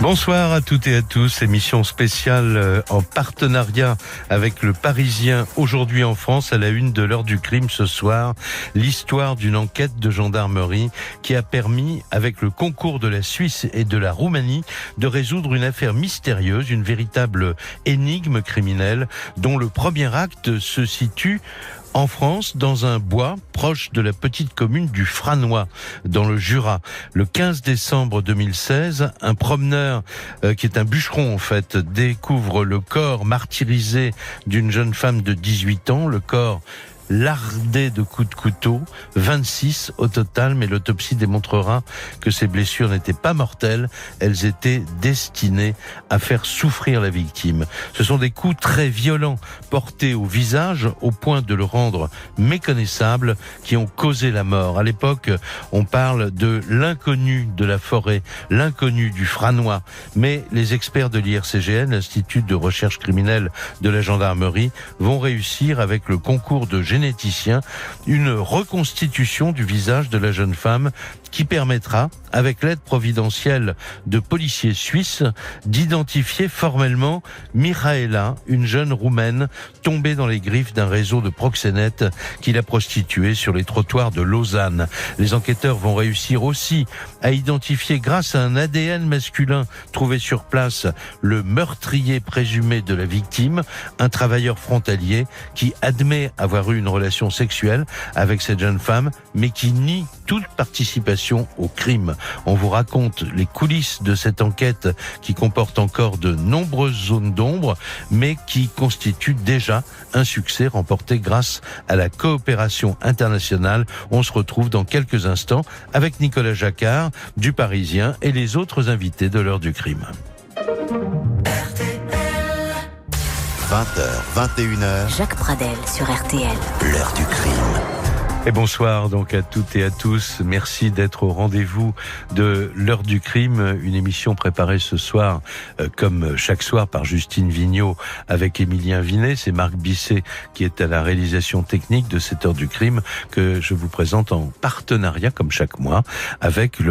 Bonsoir à toutes et à tous, émission spéciale en partenariat avec Le Parisien, aujourd'hui en France, à la une de l'heure du crime ce soir, l'histoire d'une enquête de gendarmerie qui a permis, avec le concours de la Suisse et de la Roumanie, de résoudre une affaire mystérieuse, une véritable énigme criminelle dont le premier acte se situe en France, dans un bois proche de la petite commune du Franois, dans le Jura. Le 15 décembre 2016, un promeneur, qui est un bûcheron en fait, découvre le corps martyrisé d'une jeune femme de 18 ans, le corps lardé de coups de couteau, 26 au total, mais l'autopsie démontrera que ces blessures n'étaient pas mortelles, elles étaient destinées à faire souffrir la victime. Ce sont des coups très violents portés au visage au point de le rendre méconnaissable qui ont causé la mort. À l'époque, on parle de l'inconnu de la forêt, l'inconnu du Franois, mais les experts de l'IRCGN, l'Institut de recherche criminelle de la gendarmerie, vont réussir avec le concours de généticien, une reconstitution du visage de la jeune femme qui permettra, avec l'aide providentielle de policiers suisses, d'identifier formellement Mihaela, une jeune Roumaine tombée dans les griffes d'un réseau de proxénètes qui l'a prostituée sur les trottoirs de Lausanne. Les enquêteurs vont réussir aussi à identifier, grâce à un ADN masculin trouvé sur place, le meurtrier présumé de la victime, un travailleur frontalier qui admet avoir eu une relation sexuelle avec cette jeune femme, mais qui nie toute participation au crime. On vous raconte les coulisses de cette enquête qui comporte encore de nombreuses zones d'ombre, mais qui constitue déjà un succès remporté grâce à la coopération internationale. On se retrouve dans quelques instants avec Nicolas Jacquard du Parisien et les autres invités de l'heure du crime. 20h, 21h. Jacques Pradel sur RTL. L'heure du crime. Et bonsoir donc à toutes et à tous. Merci d'être au rendez-vous de l'heure du crime, une émission préparée ce soir, comme chaque soir, par Justine Vignot avec Émilien Vinet. C'est Marc Bisset qui est à la réalisation technique de cette heure du crime que je vous présente en partenariat, comme chaque mois, avec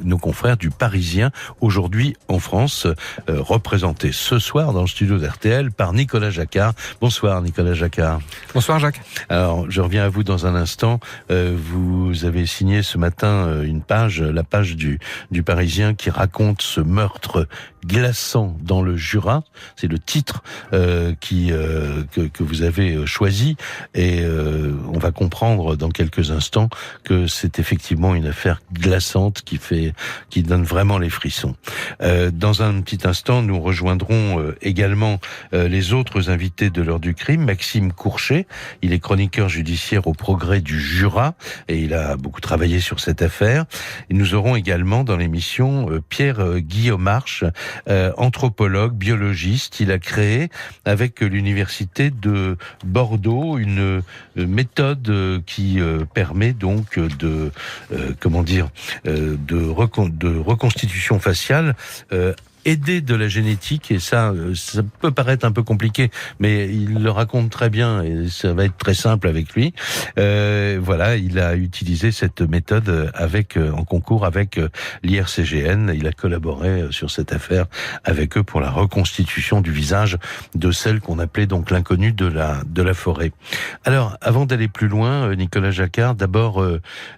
nos confrères du Parisien, aujourd'hui en France, représenté ce soir dans le studio d'RTL par Nicolas Jacquard. Bonsoir Nicolas Jacquard. Bonsoir Jacques. Alors, je reviens à vous dans un instant. Vous avez signé ce matin une page, la page du Parisien qui raconte ce meurtre glaçant dans le Jura. C'est le titre que vous avez choisi et on va comprendre dans quelques instants que c'est effectivement une affaire glaçante qui donne vraiment les frissons. Dans un petit instant, nous rejoindrons également les autres invités de l'heure du crime. Maxime Courchet, il est chroniqueur judiciaire au Progrès du Jura et il a beaucoup travaillé sur cette affaire. Et nous aurons également dans l'émission Pierre Guillaumarche, anthropologue, biologiste. Il a créé avec l'université de Bordeaux une méthode qui permet donc de reconstitution faciale aidé de la génétique, et ça peut paraître un peu compliqué, mais il le raconte très bien et ça va être très simple avec lui. Voilà, il a utilisé cette méthode en concours avec l'IRCGN. Il a collaboré sur cette affaire avec eux pour la reconstitution du visage de celle qu'on appelait donc l'inconnue de la forêt. Alors, avant d'aller plus loin, Nicolas Jacquard, d'abord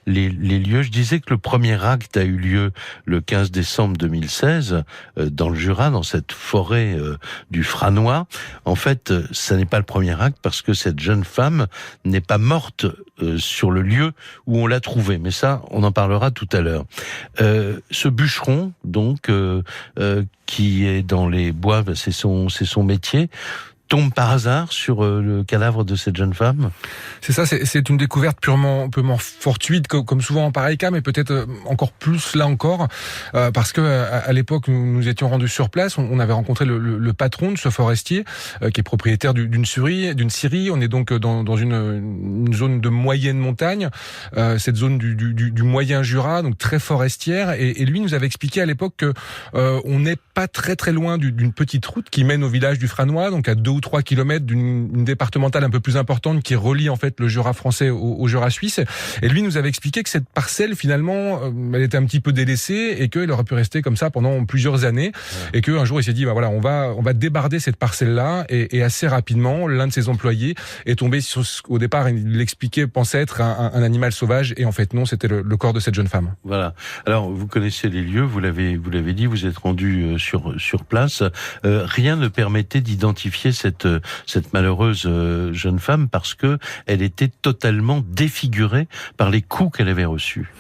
les lieux. Je disais que le premier acte a eu lieu le 15 décembre 2016 dans le Jura, dans cette forêt du Franois. En fait, ça n'est pas le premier acte parce que cette jeune femme n'est pas morte sur le lieu où on l'a trouvée. Mais ça, on en parlera tout à l'heure. Ce bûcheron, donc, qui est dans les bois, c'est son métier, tombe par hasard sur le cadavre de cette jeune femme. C'est ça, c'est une découverte purement fortuite, comme souvent en pareil cas, mais peut-être encore plus là encore, parce que à l'époque nous étions rendus sur place, on avait rencontré le patron de ce forestier, qui est propriétaire d'une scierie. On est donc dans une zone de moyenne montagne, cette zone du moyen Jura, donc très forestière, et lui nous avait expliqué à l'époque que on n'est pas très très loin d'une petite route qui mène au village du Franois, donc à 2 ou 3 kilomètres d'une départementale un peu plus importante qui relie en fait le Jura français au Jura suisse. Et lui nous avait expliqué que cette parcelle finalement, elle était un petit peu délaissée et qu'elle aurait pu rester comme ça pendant plusieurs années. Ouais. Et qu'un jour il s'est dit, voilà, on va débarder cette parcelle-là. Et assez rapidement, l'un de ses employés est tombé sur au départ, il l'expliquait, pensait être un animal sauvage, et en fait non, c'était le corps de cette jeune femme. Voilà. Alors vous connaissez les lieux, vous l'avez dit, vous êtes rendu sur place. Rien ne permettait d'identifier cette malheureuse jeune femme parce que elle était totalement défigurée par les coups qu'elle avait reçus.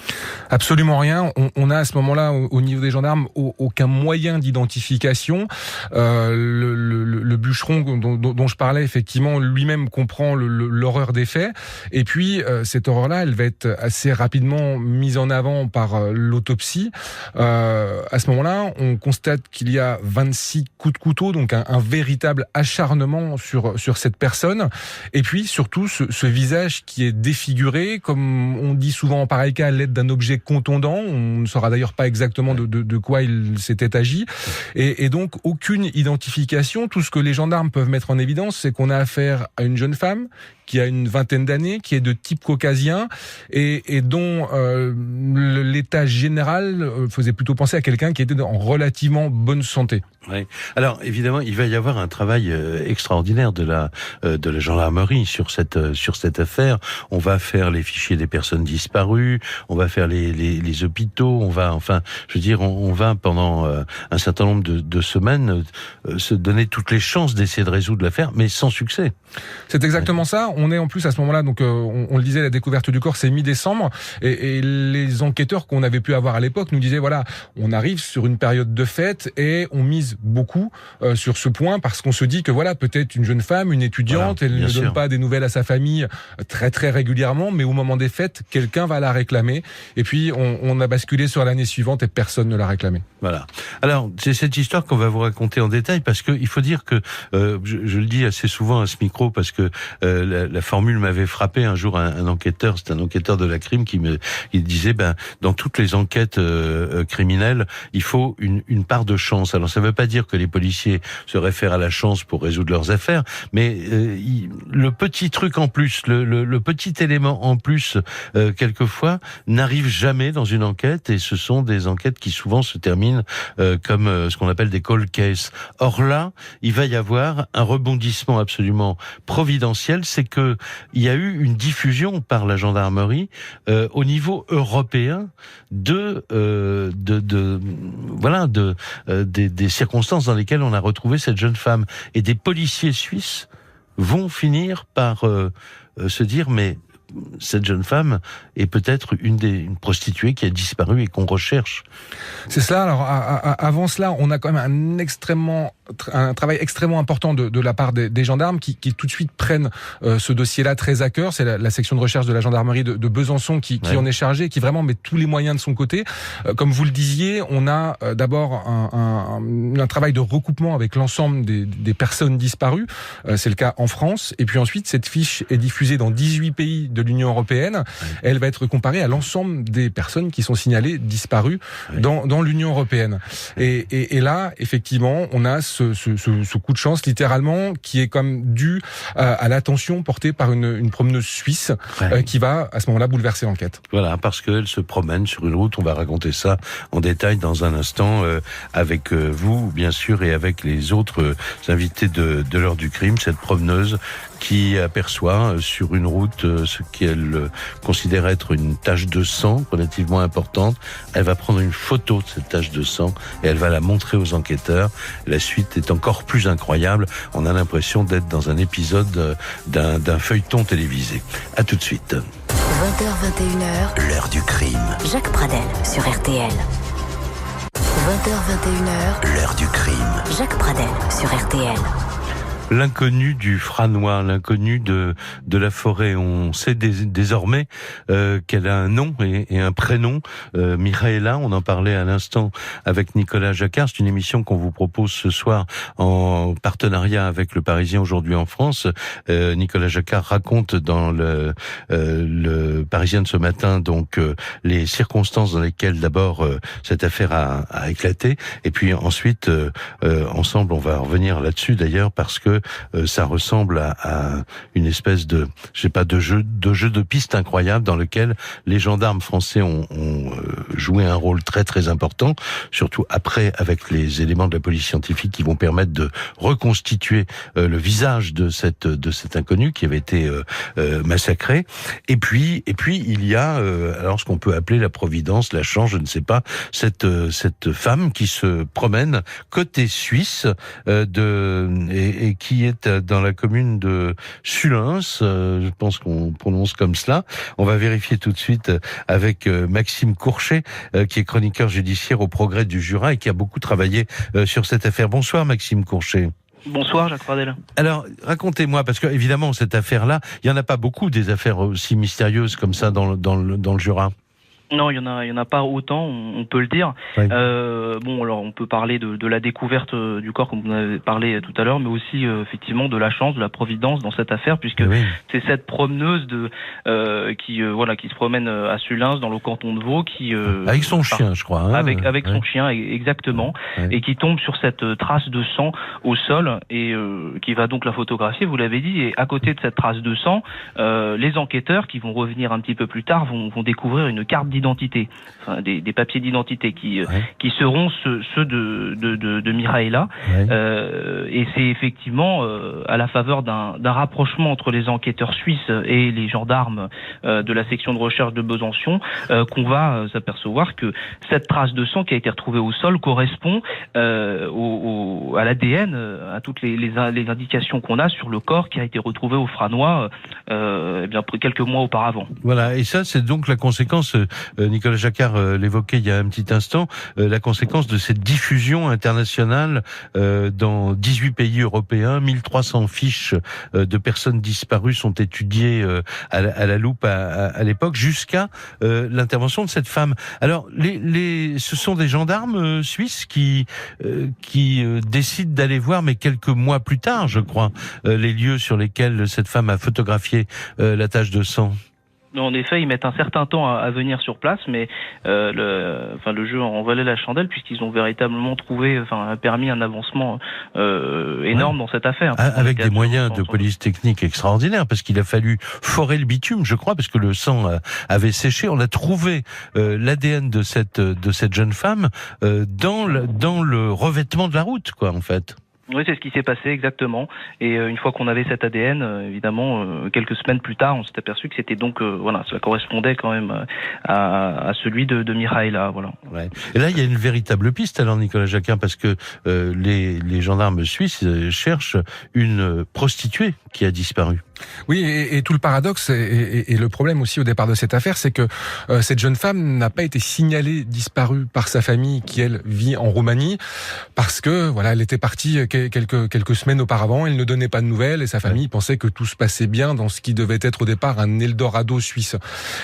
Absolument rien. On a à ce moment-là, au niveau des gendarmes, aucun moyen d'identification. Le bûcheron dont je parlais, effectivement, lui-même comprend l'horreur des faits. Et puis, cette horreur-là, elle va être assez rapidement mise en avant par l'autopsie. À ce moment-là, on constate qu'il y a 26 coups de couteau, donc un véritable acharnement sur cette personne. Et puis, surtout, ce visage qui est défiguré, comme on dit souvent en pareil cas, à l'aide d'un objet contondant. On ne saura d'ailleurs pas exactement de quoi il s'était agi. Et donc, aucune identification. Tout ce que les gendarmes peuvent mettre en évidence, c'est qu'on a affaire à une jeune femme qui a une vingtaine d'années, qui est de type caucasien et dont l'état général faisait plutôt penser à quelqu'un qui était en relativement bonne santé. Oui. Alors évidemment, il va y avoir un travail extraordinaire de la gendarmerie sur cette affaire. On va faire les fichiers des personnes disparues, on va faire les hôpitaux, on va on va pendant un certain nombre de semaines se donner toutes les chances d'essayer de résoudre l'affaire, mais sans succès. C'est exactement ça. On est en plus à ce moment-là, donc on le disait, la découverte du corps c'est mi-décembre, et les enquêteurs qu'on avait pu avoir à l'époque nous disaient, voilà, on arrive sur une période de fête et on mise beaucoup sur ce point parce qu'on se dit que voilà, peut-être une jeune femme, une étudiante, voilà, elle ne donne pas des nouvelles à sa famille très très régulièrement, mais au moment des fêtes, quelqu'un va la réclamer. Et puis on a basculé sur l'année suivante et personne ne l'a réclamé. Voilà. Alors c'est cette histoire qu'on va vous raconter en détail parce que il faut dire que je le dis assez souvent à ce micro parce que la formule m'avait frappé un jour. Un enquêteur, c'est un enquêteur de la crime qui disait, dans toutes les enquêtes criminelles, il faut une part de chance. Alors ça veut pas dire que les policiers se réfèrent à la chance pour résoudre leurs affaires, mais le petit truc en plus, le petit élément en plus, quelquefois, n'arrive jamais dans une enquête, et ce sont des enquêtes qui souvent se terminent comme ce qu'on appelle des cold cases. Or là, il va y avoir un rebondissement absolument providentiel, c'est que il y a eu une diffusion par la gendarmerie au niveau européen des circonstances dans lesquelles on a retrouvé cette jeune femme, et des policiers suisses vont finir par se dire, mais cette jeune femme est peut-être une prostituée qui a disparu et qu'on recherche. C'est cela. Alors avant cela, on a quand même un travail extrêmement important de la part des gendarmes qui tout de suite prennent ce dossier-là très à cœur. C'est la section de recherche de la gendarmerie de Besançon qui en est chargée, qui vraiment met tous les moyens de son côté. Comme vous le disiez, on a d'abord un travail de recoupement avec l'ensemble des personnes disparues. C'est le cas en France. Et puis ensuite, cette fiche est diffusée dans 18 pays de l'Union européenne. Elle va être comparée à l'ensemble des personnes qui sont signalées disparues dans l'Union européenne. Et là, effectivement, on a ce coup de chance, littéralement, qui est comme dû à l'attention portée par une promeneuse suisse qui va, à ce moment-là, bouleverser l'enquête. Voilà, parce qu'elle se promène sur une route. On va raconter ça en détail dans un instant avec vous, bien sûr, et avec les autres invités de l'heure du crime. Cette promeneuse qui aperçoit sur une route ce qu'elle considère être une tache de sang relativement importante. Elle va prendre une photo de cette tache de sang et elle va la montrer aux enquêteurs. La suite est encore plus incroyable. On a l'impression d'être dans un épisode d'un feuilleton télévisé. À tout de suite. 20h-21h, l'heure du crime. Jacques Pradel sur RTL. 20h-21h, l'heure du crime. Jacques Pradel sur RTL. L'inconnu du Franois, l'inconnu de la forêt. On sait désormais qu'elle a un nom et un prénom, Michaela. On en parlait à l'instant avec Nicolas Jacquard. C'est une émission qu'on vous propose ce soir en partenariat avec Le Parisien aujourd'hui en France. Nicolas Jacquard raconte dans le Parisien de ce matin donc les circonstances dans lesquelles d'abord cette affaire a éclaté, et puis ensuite ensemble on va revenir là-dessus d'ailleurs parce que ça ressemble à une espèce de, je sais pas, de jeu de piste incroyable dans lequel les gendarmes français ont joué un rôle très très important, surtout après avec les éléments de la police scientifique qui vont permettre de reconstituer le visage de cet inconnu qui avait été massacré. Et puis il y a alors ce qu'on peut appeler la providence, la chance, je ne sais pas, cette femme qui se promène côté suisse et qui est dans la commune de Sulens, je pense qu'on prononce comme cela. On va vérifier tout de suite avec Maxime Courchet, qui est chroniqueur judiciaire au Progrès du Jura et qui a beaucoup travaillé sur cette affaire. Bonsoir Maxime Courchet. Bonsoir Jacques Pradel. Alors, racontez-moi, parce que évidemment cette affaire-là, il y en a pas beaucoup des affaires aussi mystérieuses comme ça dans le Jura. Non, il y en a pas autant, on peut le dire. Oui. Bon, alors on peut parler de la découverte du corps, comme vous en avez parlé tout à l'heure, mais aussi effectivement de la chance, de la providence dans cette affaire, puisque c'est cette promeneuse qui se promène à Sulens, dans le canton de Vaud, qui avec son chien, je crois. Hein, avec son chien, exactement, et qui tombe sur cette trace de sang au sol et qui va donc la photographier. Vous l'avez dit. Et à côté de cette trace de sang, les enquêteurs qui vont revenir un petit peu plus tard vont découvrir une carte d'identité, enfin, des papiers d'identité qui seront ceux de Mihaela. Et c'est effectivement à la faveur d'un rapprochement entre les enquêteurs suisses et les gendarmes de la section de recherche de Besançon qu'on va s'apercevoir que cette trace de sang qui a été retrouvée au sol correspond à l'ADN, à toutes les indications qu'on a sur le corps qui a été retrouvé au Franois quelques mois auparavant. Voilà, et ça c'est donc la conséquence, Nicolas Jacquard l'évoquait il y a un petit instant, la conséquence de cette diffusion internationale dans 18 pays européens. 1300 fiches de personnes disparues sont étudiées à la loupe à l'époque, jusqu'à l'intervention de cette femme. Alors, ce sont des gendarmes suisses qui décident d'aller voir, mais quelques mois plus tard, je crois, les lieux sur lesquels cette femme a photographié la tache de sang. En effet, ils mettent un certain temps à venir sur place, mais le jeu en valait la chandelle, puisqu'ils ont véritablement permis un avancement énorme dans cette affaire. Avec des moyens de police technique extraordinaires, parce qu'il a fallu forer le bitume, je crois, parce que le sang avait séché. On a trouvé l'ADN de cette jeune femme dans le revêtement de la route, quoi, en fait. Oui, c'est ce qui s'est passé exactement. Et une fois qu'on avait cet ADN, évidemment, quelques semaines plus tard, on s'est aperçu que c'était donc, cela correspondait quand même à celui de Mihaela, voilà. Ouais. Et là, il y a une véritable piste, alors, Nicolas Jacquin, parce que les gendarmes suisses cherchent une prostituée qui a disparu. Oui, et tout le paradoxe et le problème aussi au départ de cette affaire, c'est que cette jeune femme n'a pas été signalée disparue par sa famille qui, elle, vit en Roumanie, parce que, voilà, elle était partie quelques semaines auparavant, elle ne donnait pas de nouvelles, et sa famille pensait que tout se passait bien dans ce qui devait être au départ un Eldorado suisse.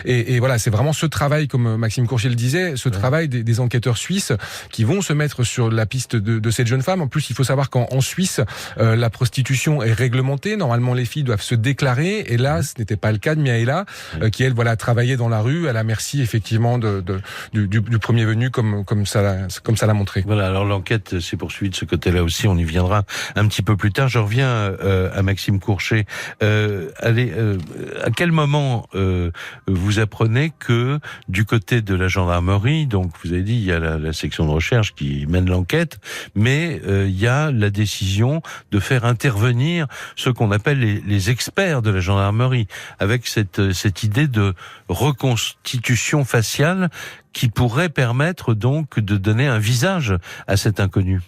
Et voilà, c'est vraiment ce travail, comme Maxime Courchet le disait, ce travail des enquêteurs suisses qui vont se mettre sur la piste de cette jeune femme. En plus, il faut savoir qu'en Suisse, la prostitution est réglementée. Normalement, les filles doivent se déclarer, et là, ce n'était pas le cas de Mihaela, qui, elle, travaillait dans la rue, à la merci, effectivement, du premier venu, comme ça l'a montré. Voilà, alors l'enquête s'est poursuivie de ce côté-là aussi, on y viendra un petit peu plus tard. Je reviens à Maxime Courchet. À quel moment vous apprenez que du côté de la gendarmerie, donc vous avez dit, il y a la section de recherche qui mène l'enquête, mais il y a la décision de faire intervenir ce qu'on appelle les experts de la gendarmerie, avec cette idée de reconstitution faciale qui pourrait permettre donc de donner un visage à cet inconnu.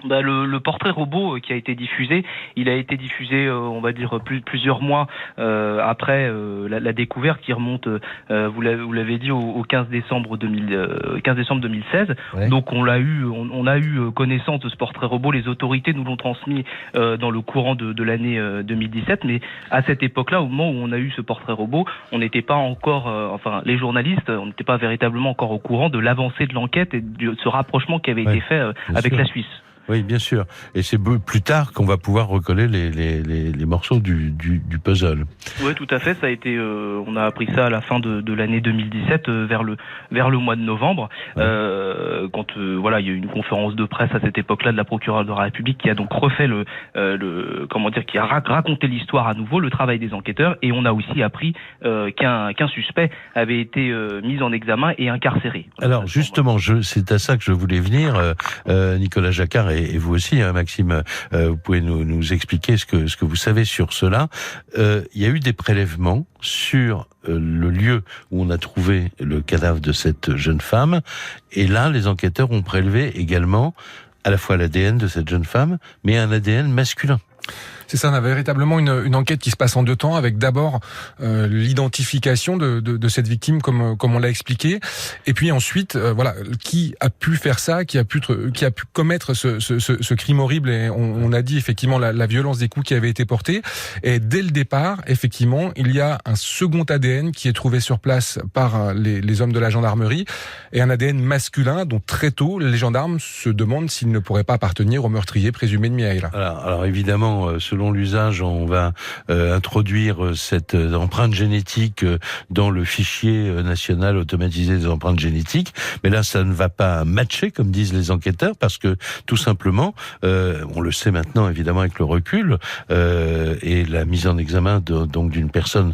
Le portrait robot qui a été diffusé, il a été diffusé, on va dire plusieurs mois après la découverte, qui remonte, vous l'avez dit, au 15 décembre 2016. Ouais. Donc on a eu connaissance de ce portrait robot. Les autorités nous l'ont transmis dans le courant de l'année 2017. Mais à cette époque-là, au moment où on a eu ce portrait robot, on n'était pas encore, les journalistes, on n'était pas véritablement encore au courant de l'avancée de l'enquête et de ce rapprochement qui avait été fait avec la Suisse. Oui, bien sûr. Et c'est plus tard qu'on va pouvoir recoller les morceaux du puzzle. Oui, tout à fait. Ça a été, on a appris ça à la fin de l'année 2017, vers le mois de novembre, quand voilà, il y a eu une conférence de presse à cette époque-là de la procureure de la République qui a donc refait qui a raconté l'histoire à nouveau, le travail des enquêteurs, et on a aussi appris qu'un suspect avait été mis en examen et incarcéré. Alors justement, c'est à ça que je voulais venir, Nicolas Jacquard et vous aussi, hein, Maxime, vous pouvez nous expliquer ce que vous savez sur cela. Il y a eu des prélèvements sur le lieu où on a trouvé le cadavre de cette jeune femme, et là, les enquêteurs ont prélevé également à la fois l'ADN de cette jeune femme, mais un ADN masculin. C'est ça, on a véritablement une enquête qui se passe en 2 temps, avec d'abord l'identification de cette victime, comme on l'a expliqué, et puis ensuite, voilà, qui a pu faire ça, qui a pu commettre ce crime horrible. Et on a dit effectivement la violence des coups qui avaient été portés. Et dès le départ, effectivement, il y a un second ADN qui est trouvé sur place par les hommes de la gendarmerie, et un ADN masculin dont très tôt les gendarmes se demandent s'il ne pourrait pas appartenir au meurtrier présumé de Miaela. Alors évidemment, selon l'usage, on va introduire cette empreinte génétique dans le fichier national automatisé des empreintes génétiques. Mais là, ça ne va pas matcher, comme disent les enquêteurs, parce que tout simplement, on le sait maintenant évidemment avec le recul, et la mise en examen donc d'une personne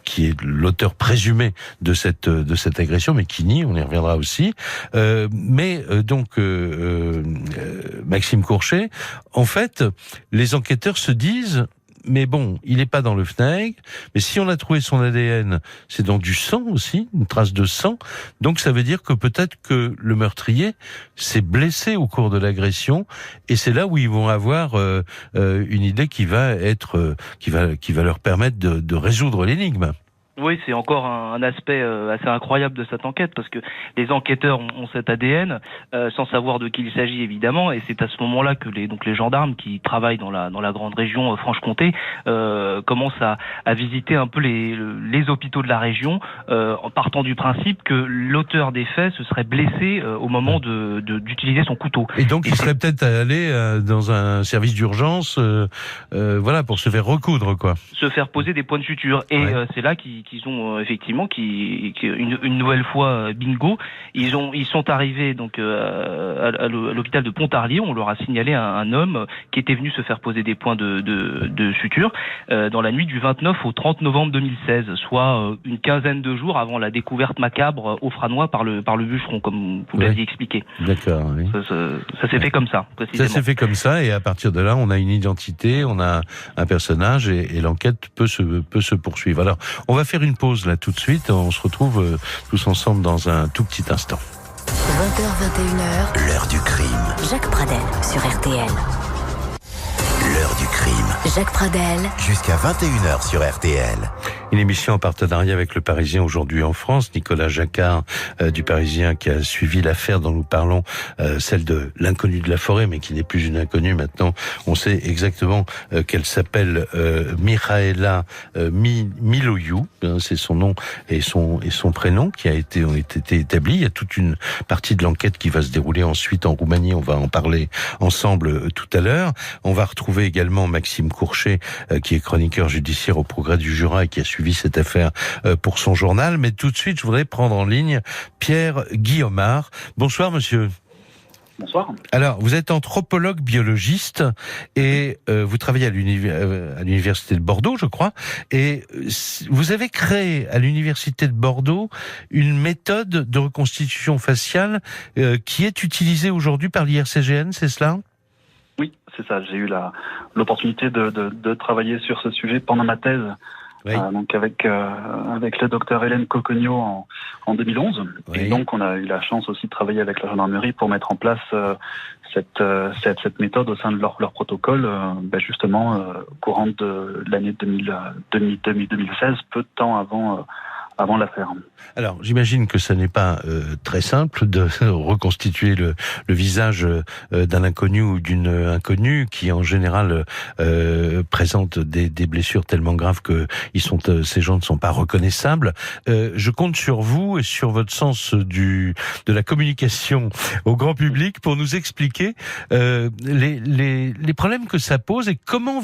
qui est l'auteur présumé de cette agression, mais qui nie, on y reviendra aussi. Maxime Courchet, en fait, les enquêteurs se disent, mais bon, il n'est pas dans le FNAEG, mais si on a trouvé son ADN, c'est dans du sang aussi, une trace de sang, donc ça veut dire que peut-être que le meurtrier s'est blessé au cours de l'agression, et c'est là où ils vont avoir une idée qui va leur permettre de résoudre l'énigme. Oui, c'est encore un aspect assez incroyable de cette enquête, parce que les enquêteurs ont cet ADN sans savoir de qui il s'agit évidemment, et c'est à ce moment-là que les gendarmes qui travaillent dans la grande région Franche-Comté commencent à visiter un peu les hôpitaux de la région, en partant du principe que l'auteur des faits se serait blessé au moment d'utiliser son couteau. Et donc il serait peut-être allé dans un service d'urgence, voilà, pour se faire recoudre, quoi. Se faire poser des points de suture, et c'est là qu'ils ont effectivement une nouvelle fois bingo. Ils sont arrivés donc à l'hôpital de Pontarlier. On leur a signalé un homme qui était venu se faire poser des points de suture dans la nuit du 29 au 30 novembre 2016, soit une quinzaine de jours avant la découverte macabre au Franois par le bûcheron, comme vous l'aviez expliqué. D'accord. Oui. Ça s'est fait comme ça, précisément. Ça s'est fait comme ça, et à partir de là, on a une identité, on a un personnage, et l'enquête peut se poursuivre. Alors, on va faire une pause là tout de suite. On se retrouve tous ensemble dans un tout petit instant. 20h, 21h, l'heure du crime. Jacques Pradel sur RTL. L'heure du crime. Jacques Pradel. Jusqu'à 21h sur RTL. Une émission en partenariat avec Le Parisien aujourd'hui en France. Nicolas Jacquard du Parisien qui a suivi l'affaire dont nous parlons, celle de l'inconnue de la forêt, mais qui n'est plus une inconnue maintenant. On sait exactement qu'elle s'appelle Mihaela Miloiu, c'est son nom et son prénom qui ont été établis. Il y a toute une partie de l'enquête qui va se dérouler ensuite en Roumanie. On va en parler ensemble tout à l'heure. On va retrouver également Maxime Courchet, qui est chroniqueur judiciaire au Progrès du Jura et qui a suivi cette affaire pour son journal. Mais tout de suite, je voudrais prendre en ligne Pierre Guillaumard. Bonsoir, monsieur. Bonsoir. Alors, vous êtes anthropologue biologiste et vous travaillez à l'université de Bordeaux, je crois. Et vous avez créé à l'université de Bordeaux une méthode de reconstitution faciale qui est utilisée aujourd'hui par l'IRCGN, c'est cela ? Oui, c'est ça. J'ai eu l'opportunité de travailler sur ce sujet pendant ma thèse. Oui. Donc avec le docteur Hélène Cocognot en 2011. Oui. Et donc on a eu la chance aussi de travailler avec la gendarmerie pour mettre en place cette méthode au sein de leur protocole, justement au courant de l'année 2016, peu de temps avant avant l'affaire. Alors, j'imagine que ça n'est pas très simple de reconstituer le visage d'un inconnu ou d'une inconnue qui, en général, présente des blessures tellement graves que ces gens ne sont pas reconnaissables. Je compte sur vous et sur votre sens de la communication au grand public pour nous expliquer les problèmes que ça pose et comment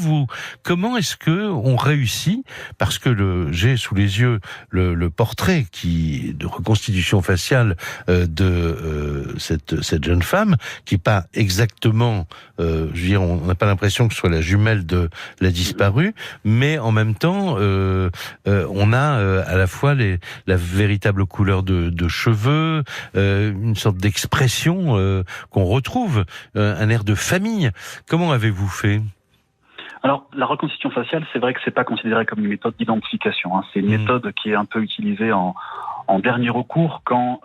est-ce que on réussit, parce que j'ai sous les yeux le portrait de reconstitution faciale de cette jeune femme qui n'est pas exactement, je veux dire, on n'a pas l'impression que ce soit la jumelle de la disparue, mais en même temps on a à la fois la véritable couleur de cheveux, une sorte d'expression qu'on retrouve, un air de famille. Comment avez-vous fait ? Alors, la reconstitution faciale, c'est vrai que c'est pas considéré comme une méthode d'identification. C'est une méthode qui est un peu utilisée en dernier recours quand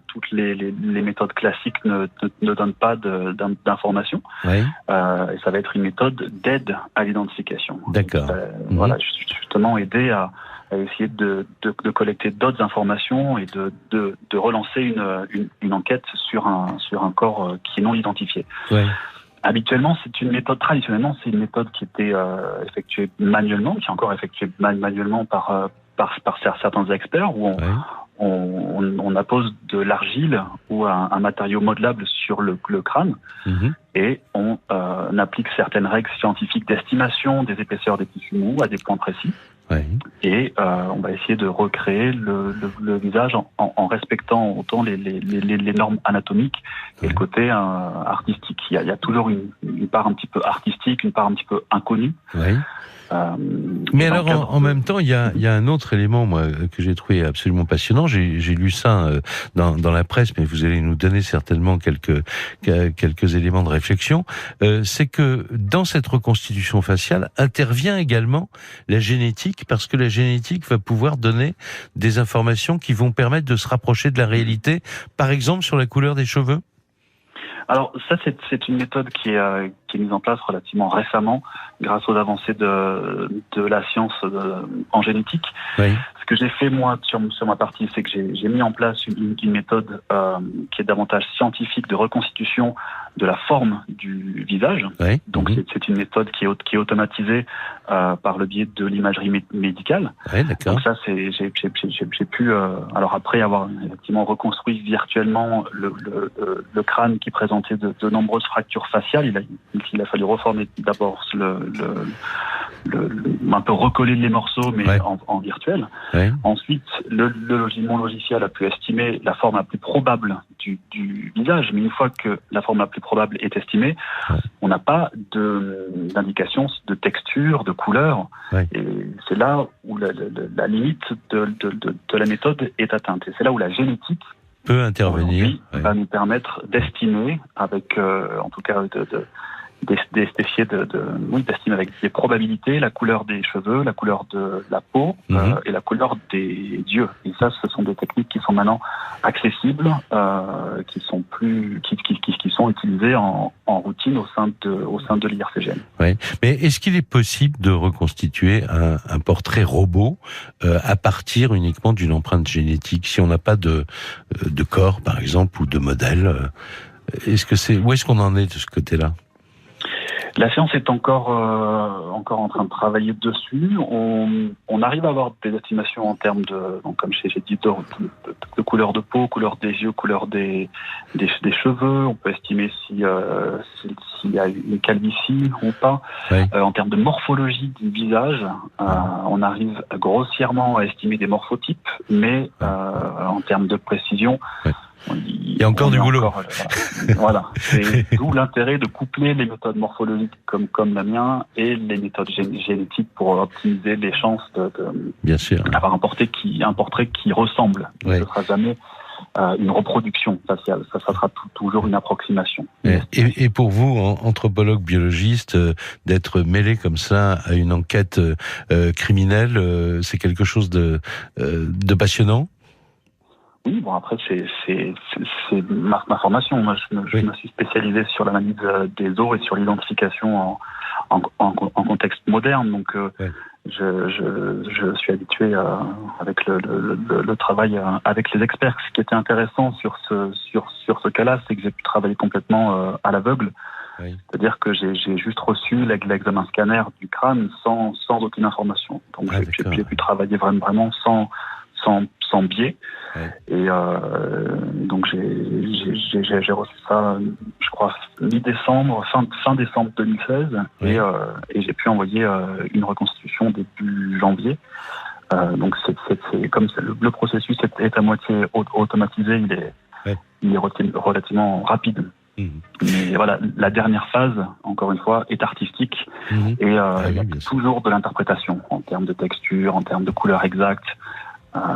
toutes les méthodes classiques ne donnent pas d'informations. Oui. Et ça va être une méthode d'aide à l'identification. D'accord. Voilà, justement aider à essayer de collecter d'autres informations et de relancer une enquête sur un corps qui est non identifié. Oui. Habituellement, traditionnellement, c'est une méthode qui était effectuée manuellement, qui est encore effectuée manuellement par certains experts, où on appose de l'argile ou un matériau modelable sur le crâne, et on applique certaines règles scientifiques d'estimation des épaisseurs des tissus mous à des points précis. Oui. Et on va essayer de recréer le visage en respectant autant les normes anatomiques et le côté artistique. Il y a toujours une part un petit peu artistique, une part un petit peu inconnue. Oui. Mais alors, en même temps, il y a un autre élément, moi, que j'ai trouvé absolument passionnant. J'ai lu ça dans la presse, mais vous allez nous donner certainement quelques éléments de réflexion. C'est que dans cette reconstitution faciale intervient également la génétique, parce que la génétique va pouvoir donner des informations qui vont permettre de se rapprocher de la réalité, par exemple sur la couleur des cheveux. Alors ça, c'est une méthode qui est mise en place relativement récemment grâce aux avancées de la science en génétique. Oui. Ce que j'ai fait moi sur ma partie, c'est que j'ai mis en place une méthode qui est davantage scientifique de reconstitution de la forme du visage. Oui. Donc c'est une méthode qui est automatisée par le biais de l'imagerie médicale. Oui, d'accord. Donc ça, j'ai pu alors après avoir effectivement reconstruit virtuellement le crâne qui présentait de nombreuses fractures faciales. Il a fallu reformer d'abord un peu recoller les morceaux, mais en virtuel. Ouais. Ensuite, mon logiciel a pu estimer la forme la plus probable du visage, mais une fois que la forme la plus probable est estimée, on n'a pas d'indication de texture, de couleur, et c'est là où la limite de la méthode est atteinte. Et c'est là où la génétique peut intervenir, va nous permettre d'estimer avec, en tout cas, d'estimer avec des probabilités la couleur des cheveux, la couleur de la peau et la couleur des yeux. Et ça, ce sont des techniques qui sont maintenant accessibles, qui sont utilisées en routine au sein de l'IRCGN. Oui. Mais est-ce qu'il est possible de reconstituer un portrait robot à partir uniquement d'une empreinte génétique, si on n'a pas de corps, par exemple, ou de modèle? Où est-ce qu'on en est de ce côté-là? La science est encore en train de travailler dessus. On arrive à avoir des estimations en termes donc comme j'ai dit, de couleur de peau, couleur des yeux, couleur des cheveux. On peut estimer s'il y a une calvitie ou pas. Oui. En termes de morphologie du visage, on arrive grossièrement à estimer des morphotypes, mais en termes de précision, il y a encore du boulot. Voilà. C'est d'où l'intérêt de coupler les méthodes morphologiques comme la mienne et les méthodes génétiques pour optimiser les chances d'avoir un portrait qui ressemble. Oui. Ce ne sera jamais une reproduction faciale. Ça sera toujours une approximation. Et pour vous, anthropologue, biologiste, d'être mêlé comme ça à une enquête criminelle, c'est quelque chose de passionnant? Oui, bon après c'est ma formation. Moi je me suis spécialisé sur l'analyse des os et sur l'identification en contexte moderne. Donc, je suis habitué avec le travail avec les experts. Ce qui était intéressant sur ce cas-là, c'est que j'ai pu travailler complètement à l'aveugle. Oui. C'est-à-dire que j'ai juste reçu l'examen scanner du crâne sans aucune information. Donc j'ai pu travailler vraiment sans biais. Oui. Et donc j'ai reçu ça, je crois, mi-décembre, fin décembre 2016, oui. Et j'ai pu envoyer une reconstitution début janvier. Donc c'est comme le processus est à moitié automatisé, il est relativement rapide. Mais voilà, la dernière phase, encore une fois, est artistique et il y a toujours de l'interprétation en termes de texture, en termes de couleur exacte.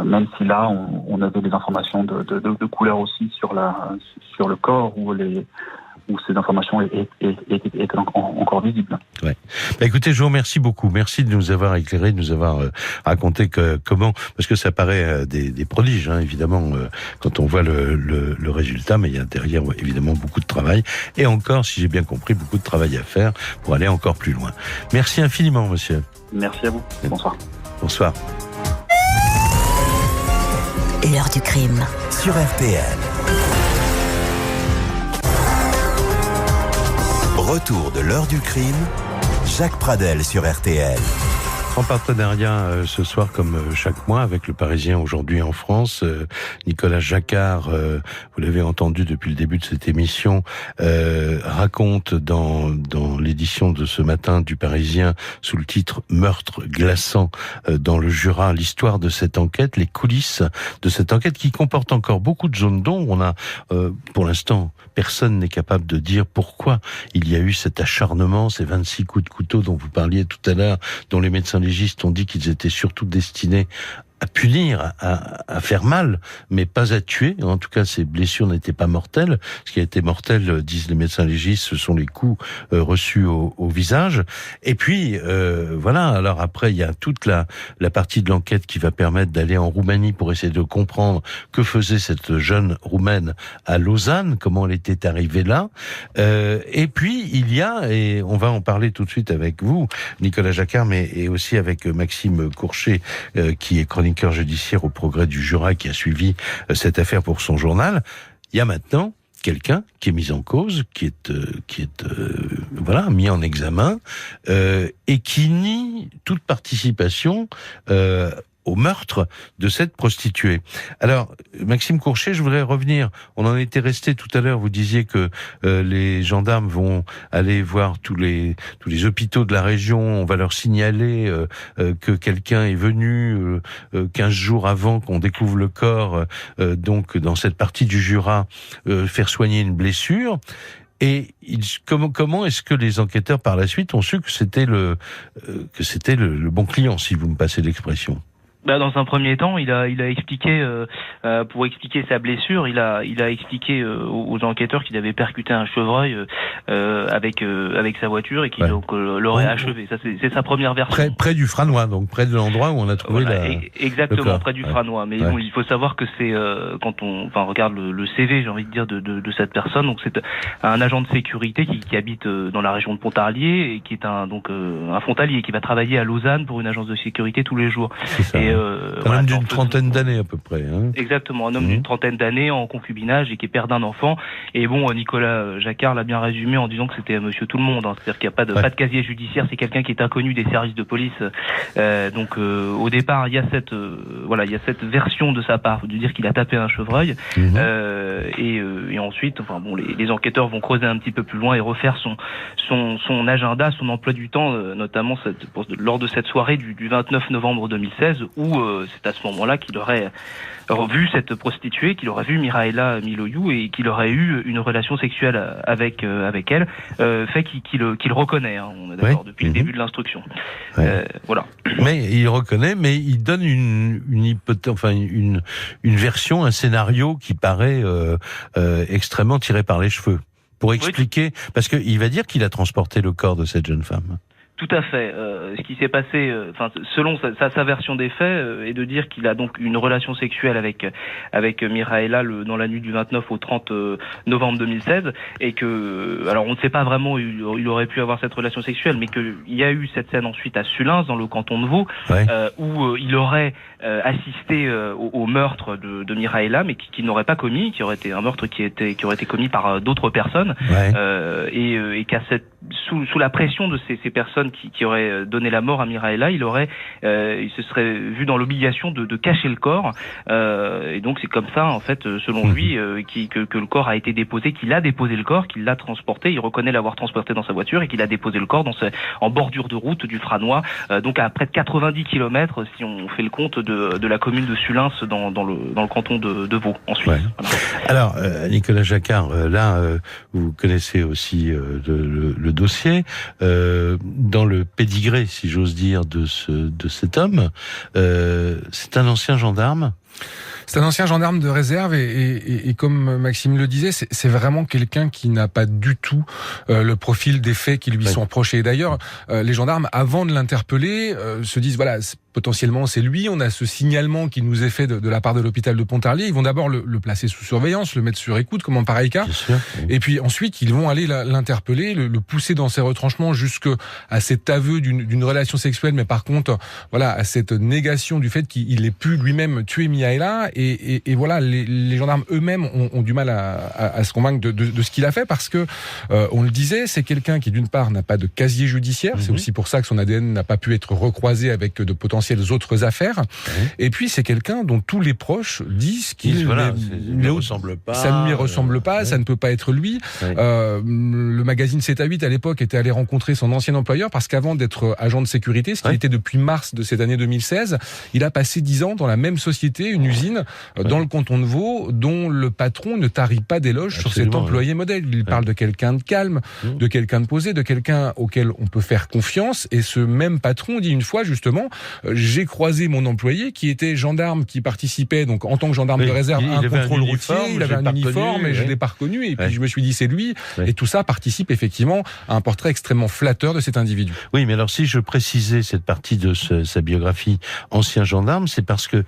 Même si là, on avait des informations de couleur aussi sur le corps où ces informations étaient encore visibles. Ouais. Bah écoutez, je vous remercie beaucoup. Merci de nous avoir éclairé, de nous avoir raconté comment, parce que ça paraît des prodiges, hein, évidemment, quand on voit le résultat, mais il y a derrière évidemment beaucoup de travail et encore, si j'ai bien compris, beaucoup de travail à faire pour aller encore plus loin. Merci infiniment, monsieur. Merci à vous. Bonsoir. Bonsoir. L'heure du crime. Sur RTL. Retour de l'heure du crime, Jacques Pradel sur RTL. En partenariat ce soir, comme chaque mois, avec Le Parisien aujourd'hui en France, Nicolas Jacquard, vous l'avez entendu depuis le début de cette émission, raconte dans l'édition de ce matin du Parisien, sous le titre « Meurtre glaçant dans le Jura », l'histoire de cette enquête, les coulisses de cette enquête qui comporte encore beaucoup de zones d'ombre. On a, pour l'instant, personne n'est capable de dire pourquoi il y a eu cet acharnement, ces 26 coups de couteau dont vous parliez tout à l'heure, dont les médecins légistes ont dit qu'ils étaient surtout destinés à punir, à faire mal, mais pas à tuer. En tout cas, ces blessures n'étaient pas mortelles. Ce qui a été mortel, disent les médecins légistes, ce sont les coups reçus au visage. Et puis, voilà. Alors après, il y a toute la partie de l'enquête qui va permettre d'aller en Roumanie pour essayer de comprendre que faisait cette jeune Roumaine à Lausanne, comment elle était arrivée là. Et puis, il y a, et on va en parler tout de suite avec vous, Nicolas Jacquard, mais et aussi avec Maxime Courchet, qui est chroniqueur judiciaire au Progrès du Jura, qui a suivi cette affaire pour son journal. Il y a maintenant quelqu'un qui est mis en cause, qui est voilà, mis en examen, et qui nie toute participation au meurtre de cette prostituée. Alors, Maxime Courchet, je voudrais revenir. On en était resté tout à l'heure. Vous disiez que les gendarmes vont aller voir tous les hôpitaux de la région. On va leur signaler que quelqu'un est venu 15 jours avant qu'on découvre le corps, donc dans cette partie du Jura, faire soigner une blessure. Et comment est-ce que les enquêteurs par la suite ont su que c'était le bon client, si vous me passez l'expression? Dans un premier temps, il a expliqué, pour expliquer sa blessure, il a expliqué aux enquêteurs qu'il avait percuté un chevreuil avec sa voiture et qu'il donc l'aurait achevé. Ça, c'est sa première version. Près du Franois, donc près de l'endroit où on a trouvé exactement, près du Franois. Mais bon, il faut savoir que c'est quand on regarde le CV, j'ai envie de dire, de cette personne. Donc c'est un agent de sécurité qui habite dans la région de Pontarlier et qui est un frontalier qui va travailler à Lausanne pour une agence de sécurité tous les jours. C'est ça. Et un homme d'une trentaine d'années à peu près. Hein. Exactement, un homme d'une trentaine d'années en concubinage et qui est père d'un enfant. Et bon, Nicolas Jacquard l'a bien résumé en disant que c'était monsieur tout le monde. Hein. C'est-à-dire qu'il n'y a pas de casier judiciaire, c'est quelqu'un qui est inconnu des services de police. Donc au départ, il y a cette version de sa part, de dire qu'il a tapé un chevreuil. Et ensuite, les enquêteurs vont creuser un petit peu plus loin et refaire son agenda, son emploi du temps, notamment lors de cette soirée du 29 novembre 2016, où c'est à ce moment-là qu'il aurait vu cette prostituée, qu'il aurait vu Miraela Miloiu et qu'il aurait eu une relation sexuelle avec elle, fait qu'il reconnaît, hein, on est d'accord, depuis le début de l'instruction. Voilà. Mais il reconnaît, mais il donne une hypothèse, une version, un scénario qui paraît extrêmement tiré par les cheveux. Pour expliquer, parce qu'il va dire qu'il a transporté le corps de cette jeune femme. Tout à fait. Ce qui s'est passé, selon sa version des faits, est de dire qu'il a donc une relation sexuelle avec Miraela dans la nuit du 29 au 30 novembre 2016, et que, alors on ne sait pas vraiment où il aurait pu avoir cette relation sexuelle, mais qu'il y a eu cette scène ensuite à Sulins, dans le canton de Vaud, où il aurait assisté au meurtre de Miraela, mais qui n'aurait pas commis, qui aurait été un meurtre qui aurait été commis par d'autres personnes, et qu'à sous la pression de ces personnes qui auraient donné la mort à Miraela, il se serait vu dans l'obligation de cacher le corps, et donc c'est comme ça en fait, selon lui, que le corps a été déposé, qu'il a déposé le corps, qu'il l'a transporté, il reconnaît l'avoir transporté dans sa voiture et qu'il a déposé le corps en bordure de route du Franois, donc à près de 90 km si on fait le compte de la commune de Sulins dans le canton de Vaud en Suisse. Voilà. Alors Nicolas Jacquard, vous connaissez aussi le dossier, dans le pédigré, si j'ose dire, de cet homme, c'est un ancien gendarme. C'est un ancien gendarme de réserve et comme Maxime le disait, c'est vraiment quelqu'un qui n'a pas du tout le profil des faits qui lui sont reprochés. Et d'ailleurs, les gendarmes, avant de l'interpeller, se disent voilà, potentiellement c'est lui, on a ce signalement qui nous est fait de la part de l'hôpital de Pontarlier, ils vont d'abord le placer sous surveillance, le mettre sur écoute comme en pareil cas, et puis ensuite ils vont aller l'interpeller, le pousser dans ses retranchements jusqu'à cet aveu d'une relation sexuelle, mais par contre voilà, à cette négation du fait qu'il ait pu lui-même tuer Miraela, et voilà, les gendarmes eux-mêmes ont du mal à se convaincre de ce qu'il a fait, parce que on le disait, c'est quelqu'un qui d'une part n'a pas de casier judiciaire, c'est aussi pour ça que son ADN n'a pas pu être recroisé avec de potentiels autres affaires, et puis c'est quelqu'un dont tous les proches disent qu'il ne lui ressemble pas, ça ne lui ressemble pas, ça ne peut pas être lui. Le magazine 7 à 8 à l'époque était allé rencontrer son ancien employeur, parce qu'avant d'être agent de sécurité, ce qu'il était depuis mars de cette année 2016, il a passé 10 ans dans la même société, une usine dans le canton de Vaud, dont le patron ne tarit pas d'éloges sur cet employé modèle. Il parle de quelqu'un de calme, de quelqu'un de posé, de quelqu'un auquel on peut faire confiance, et ce même patron dit une fois justement, j'ai croisé mon employé qui était gendarme, qui participait donc en tant que gendarme de réserve à un contrôle routier, il avait un uniforme et je l'ai pas reconnu, et puis je me suis dit c'est lui, et tout ça participe effectivement à un portrait extrêmement flatteur de cet individu. Oui, mais alors si je précisais cette partie de sa biographie ancien gendarme, c'est parce que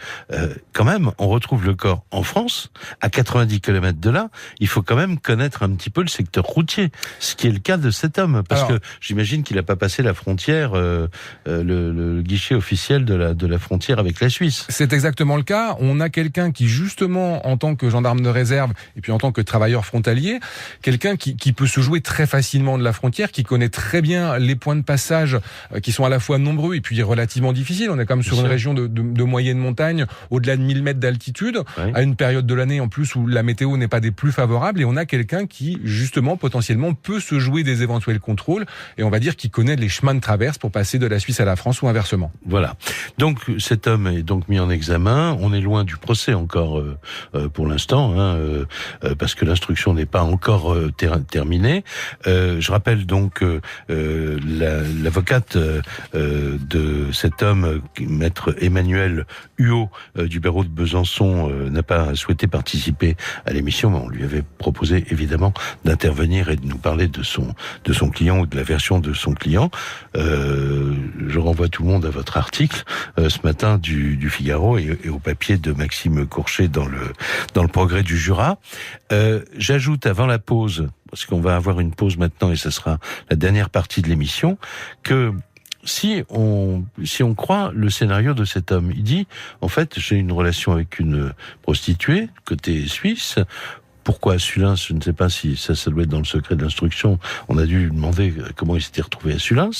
quand même on retrouve le corps en France, à 90 km de là, il faut quand même connaître un petit peu le secteur routier, ce qui est le cas de cet homme, parce que j'imagine qu'il n'a pas passé la frontière, le guichet officiel de la frontière avec la Suisse. C'est exactement le cas. On a quelqu'un qui, justement, en tant que gendarme de réserve et puis en tant que travailleur frontalier, quelqu'un qui peut se jouer très facilement de la frontière, qui connaît très bien les points de passage qui sont à la fois nombreux et puis relativement difficiles. On est quand même sur une région de moyenne montagne, au-delà de 1000 mètres d'altitude, à une période de l'année en plus où la météo n'est pas des plus favorables, et on a quelqu'un qui, justement, potentiellement, peut se jouer des éventuels contrôles, et on va dire qu'il connaît les chemins de traverse pour passer de la Suisse à la France ou inversement. Voilà. Donc cet homme est donc mis en examen. On est loin du procès encore pour l'instant, parce que l'instruction n'est pas encore terminée. Je rappelle donc l'avocate de cet homme, maître Emmanuel Huot du barreau de Besançon, n'a pas souhaité participer à l'émission, mais on lui avait proposé évidemment d'intervenir et de nous parler de son client ou de la version de son client. Je renvoie tout le monde à votre article ce matin du Figaro et au papier de Maxime Courchet dans le Progrès du Jura. J'ajoute avant la pause, parce qu'on va avoir une pause maintenant et ce sera la dernière partie de l'émission, que si on croit le scénario de cet homme, il dit en fait j'ai une relation avec une prostituée côté suisse. Pourquoi à Sulins? Je ne sais pas si ça doit être dans le secret de l'instruction. On a dû lui demander comment il s'était retrouvé à Sulins.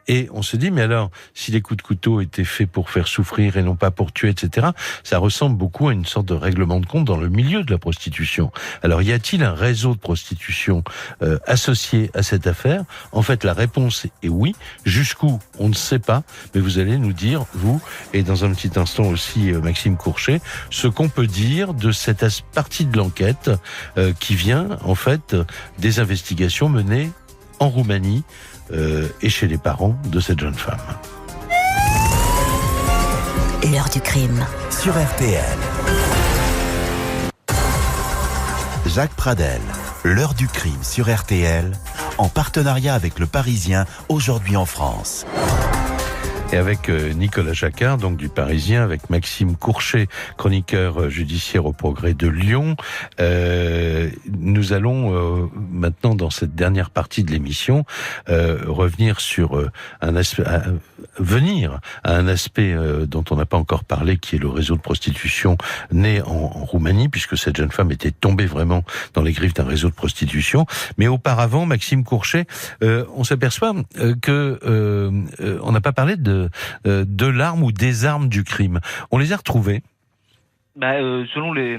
Et on se dit, mais alors, si les coups de couteau étaient faits pour faire souffrir et non pas pour tuer, etc., ça ressemble beaucoup à une sorte de règlement de compte dans le milieu de la prostitution. Alors, y a-t-il un réseau de prostitution associé à cette affaire? En fait, la réponse est oui. Jusqu'où? On ne sait pas, mais vous allez nous dire, vous, et dans un petit instant aussi Maxime Courchet, ce qu'on peut dire de cette partie de l'enquête qui vient, en fait, des investigations menées en Roumanie, et chez les parents de cette jeune femme. L'heure du crime. Sur RTL. Jacques Pradel, l'heure du crime sur RTL, en partenariat avec Le Parisien, aujourd'hui en France. Et avec Nicolas Jacquard, donc du Parisien, avec Maxime Courchet, chroniqueur judiciaire au Progrès de Lyon. Nous allons maintenant, dans cette dernière partie de l'émission, revenir sur venir à un aspect dont on n'a pas encore parlé, qui est le réseau de prostitution né en Roumanie, puisque cette jeune femme était tombée vraiment dans les griffes d'un réseau de prostitution. Mais auparavant, Maxime Courchet, on s'aperçoit que on n'a pas parlé de l'arme ou des armes du crime. On les a retrouvées. Selon les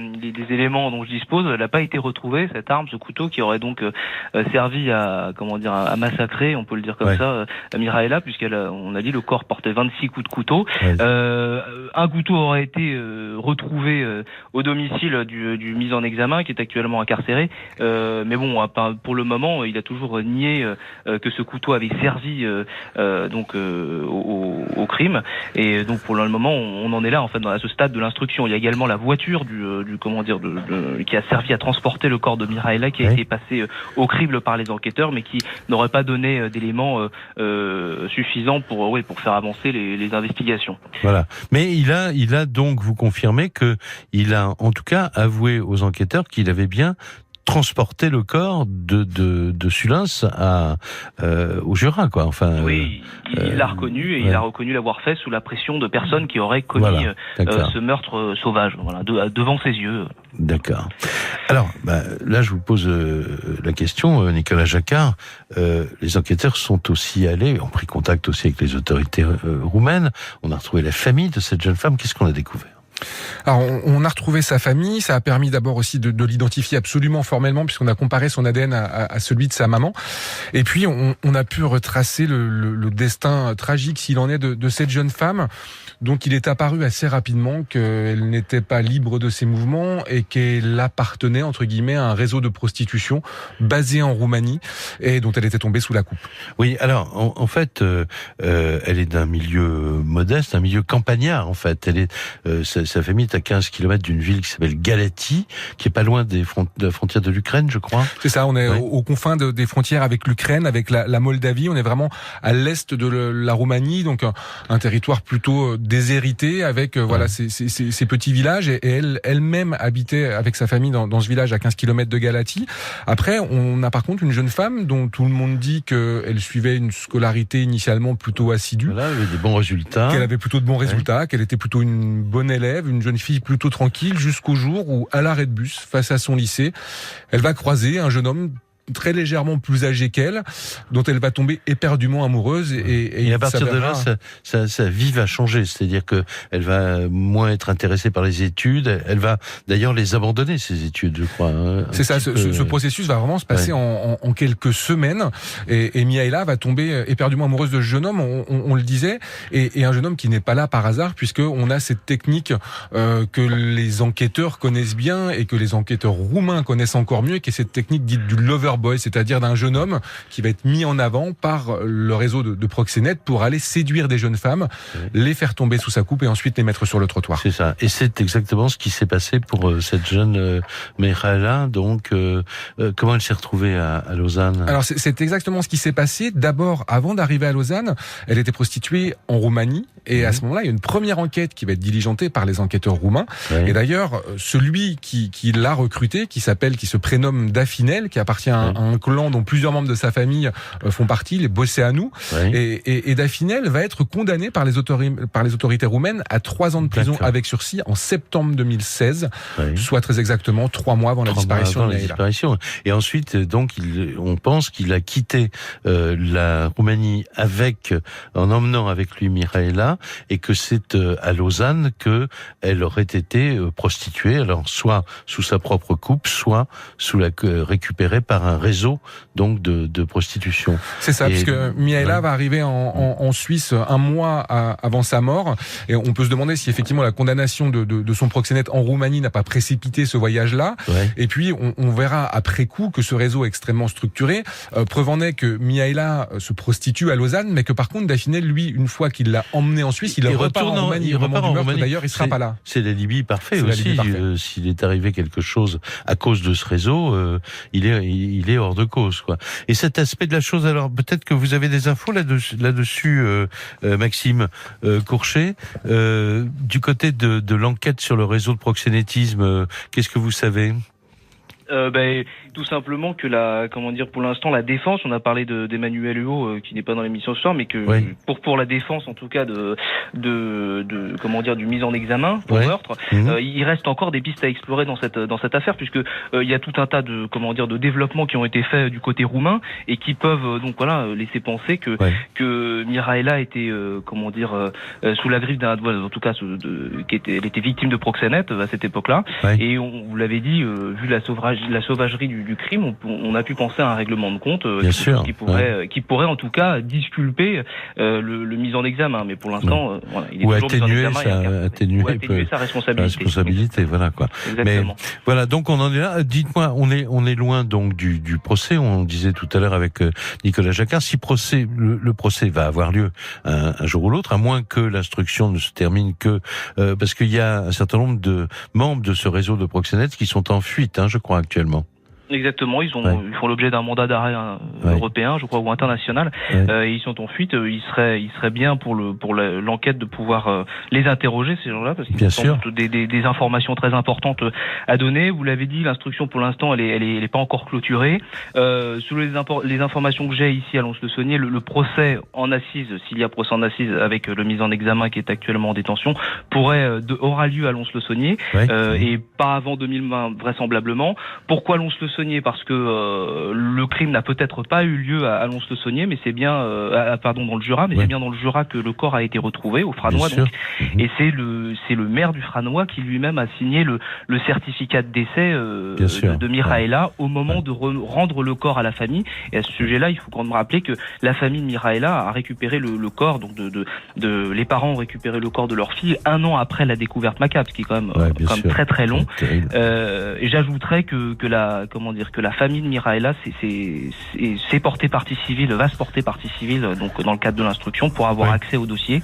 éléments dont je dispose, elle n'a pas été retrouvée, cette arme, ce couteau qui aurait donc servi à massacrer, on peut le dire comme ça, Miraela, on a dit le corps portait 26 coups de couteau. Ouais. Un couteau aurait été retrouvé au domicile du mis en examen, qui est actuellement incarcéré. Mais bon, pour le moment, il a toujours nié que ce couteau avait servi au crime. Et donc pour le moment, on en est là en fait à ce stade de l'instruction. Il y a également la voiture qui a servi à transporter le corps de Miraela, qui a été passée au crible par les enquêteurs, mais qui n'aurait pas donné d'éléments suffisants pour faire avancer les investigations. Voilà. Mais il a donc, vous confirmez que il a en tout cas avoué aux enquêteurs qu'il avait bien transporter le corps de Sulins au Jura, quoi. Enfin. Oui, il l'a reconnu et il a reconnu l'avoir fait sous la pression de personnes qui auraient commis ce meurtre sauvage, devant ses yeux. D'accord. Alors, là, je vous pose la question, Nicolas Jacquard. Les enquêteurs sont aussi ont pris contact aussi avec les autorités roumaines. On a retrouvé la famille de cette jeune femme. Qu'est-ce qu'on a découvert ? Alors, on a retrouvé sa famille. Ça a permis d'abord aussi de l'identifier absolument formellement, puisqu'on a comparé son ADN à celui de sa maman. Et puis, on a pu retracer le destin tragique, s'il en est, de cette jeune femme. Donc, il est apparu assez rapidement qu'elle n'était pas libre de ses mouvements et qu'elle appartenait, entre guillemets, à un réseau de prostitution basé en Roumanie et dont elle était tombée sous la coupe. Oui, alors, en fait, elle est d'un milieu modeste, un milieu campagnard, en fait. Sa famille est à 15 km d'une ville qui s'appelle Galati, qui est pas loin de la frontière de l'Ukraine, je crois. C'est ça, on est aux confins des frontières avec l'Ukraine, avec la Moldavie. On est vraiment à l'est de la Roumanie, donc un territoire plutôt déshérité, avec ces petits villages. Et elle-même habitait avec sa famille dans ce village à 15 km de Galati. Après, on a par contre une jeune femme dont tout le monde dit qu'elle suivait une scolarité initialement plutôt assidue. Voilà, elle avait des bons résultats. Qu'elle avait plutôt de bons résultats, qu'elle était plutôt une bonne élève, une jeune fille plutôt tranquille, jusqu'au jour où, à l'arrêt de bus, face à son lycée, elle va croiser un jeune homme très légèrement plus âgée qu'elle, dont elle va tomber éperdument amoureuse. Et à partir de là, sa vie va changer. C'est-à-dire que elle va moins être intéressée par les études. Elle va d'ailleurs les abandonner, ces études, je crois. C'est ça, ce processus va vraiment se passer en quelques semaines. Et Mihaela va tomber éperdument amoureuse de ce jeune homme, on le disait, et un jeune homme qui n'est pas là par hasard, puisqu'on a cette technique que les enquêteurs connaissent bien et que les enquêteurs roumains connaissent encore mieux, qui est cette technique dite du lover boy, c'est-à-dire d'un jeune homme qui va être mis en avant par le réseau de proxénètes pour aller séduire des jeunes femmes, les faire tomber sous sa coupe et ensuite les mettre sur le trottoir. C'est ça. Et c'est exactement ce qui s'est passé pour cette jeune Miraela. Donc, comment elle s'est retrouvée à Lausanne ? Alors, c'est exactement ce qui s'est passé. D'abord, avant d'arriver à Lausanne, elle était prostituée en Roumanie. Et à ce moment-là, il y a une première enquête qui va être diligentée par les enquêteurs roumains. Et d'ailleurs, celui qui l'a recrutée, qui se prénomme Dafinel, qui appartient à un clan dont plusieurs membres de sa famille font partie, les Bosseanu. Et Dafinel va être condamné par les autorités roumaines à 3 ans de prison avec sursis en septembre 2016, soit très exactement 3 mois avant la disparition de Mihaela. Et ensuite, donc, on pense qu'il a quitté la Roumanie en emmenant avec lui Miraela, et que c'est à Lausanne qu'elle aurait été prostituée, alors soit sous sa propre coupe, soit récupérée par un réseau donc de prostitution. C'est ça, puisque Mihaela va arriver en Suisse un mois avant sa mort, et on peut se demander si effectivement la condamnation de son proxénète en Roumanie n'a pas précipité ce voyage-là. Et puis on verra après coup que ce réseau est extrêmement structuré. Preuve en est que Mihaela se prostitue à Lausanne, mais que par contre Dafinel, lui, une fois qu'il l'a emmené en Suisse, il repart en Roumanie. Il repart en Roumanie. D'ailleurs, il sera pas là. C'est l'alibi parfait aussi. S'il est arrivé quelque chose à cause de ce réseau, il il est hors de cause, quoi. Et cet aspect de la chose, alors peut-être que vous avez des infos là-dessus, Maxime Courchet, du côté de l'enquête sur le réseau de proxénétisme, qu'est-ce que vous savez? Tout simplement que pour l'instant la défense, on a parlé d'Emmanuel Huot qui n'est pas dans l'émission ce soir, mais que pour la défense en tout cas du mise en examen pour meurtre, il reste encore des pistes à explorer dans cette affaire, puisque il y a tout un tas de développements qui ont été faits du côté roumain et qui peuvent laisser penser que Miraela était sous la griffe d'un, en tout cas elle était victime de proxénète à cette époque-là, et on vous l'avait dit, vu la sauvagerie du crime, on a pu penser à un règlement de compte qui pourrait en tout cas disculper le mis en examen, mais pour l'instant il est toujours mis en examen, atténuer sa responsabilité. Voilà quoi. Exactement. Mais voilà, donc on en est là. Dites-moi, on est loin donc du procès. On disait tout à l'heure avec Nicolas Jacquard, si le procès va avoir lieu un jour ou l'autre, à moins que l'instruction ne se termine parce qu'il y a un certain nombre de membres de ce réseau de proxénètes qui sont en fuite, je crois actuellement. Exactement, ils font l'objet d'un mandat d'arrêt européen, je crois, ou international. Ils sont en fuite. Il serait bien pour l'enquête de pouvoir les interroger, ces gens-là, parce qu'ils ont des informations très importantes à donner. Vous l'avez dit, l'instruction pour l'instant, elle est pas encore clôturée. Sous les informations que j'ai ici à Lons-le-Saunier, le procès en assises, s'il y a procès en assises avec le mis en examen qui est actuellement en détention, aura lieu à Lons-le-Saunier et pas avant 2020 vraisemblablement. Pourquoi Lons-le-Saunier? Parce que le crime n'a peut-être pas eu lieu à Lons-le-Saunier, mais c'est bien dans le Jura, mais c'est bien dans le Jura que le corps a été retrouvé, au Franois donc. Et c'est le maire du Franois qui lui-même a signé le certificat de décès de Miraela au moment de rendre le corps à la famille. Et à ce sujet-là, il faut quand même rappeler que la famille de Miraela a récupéré le corps, donc les parents ont récupéré le corps de leur fille 1 an après la découverte macabre, ce qui est quand même très très long. Et j'ajouterais que la famille de Miraela s'est portée partie civile, va se porter partie civile, donc dans le cadre de l'instruction, pour avoir accès au dossier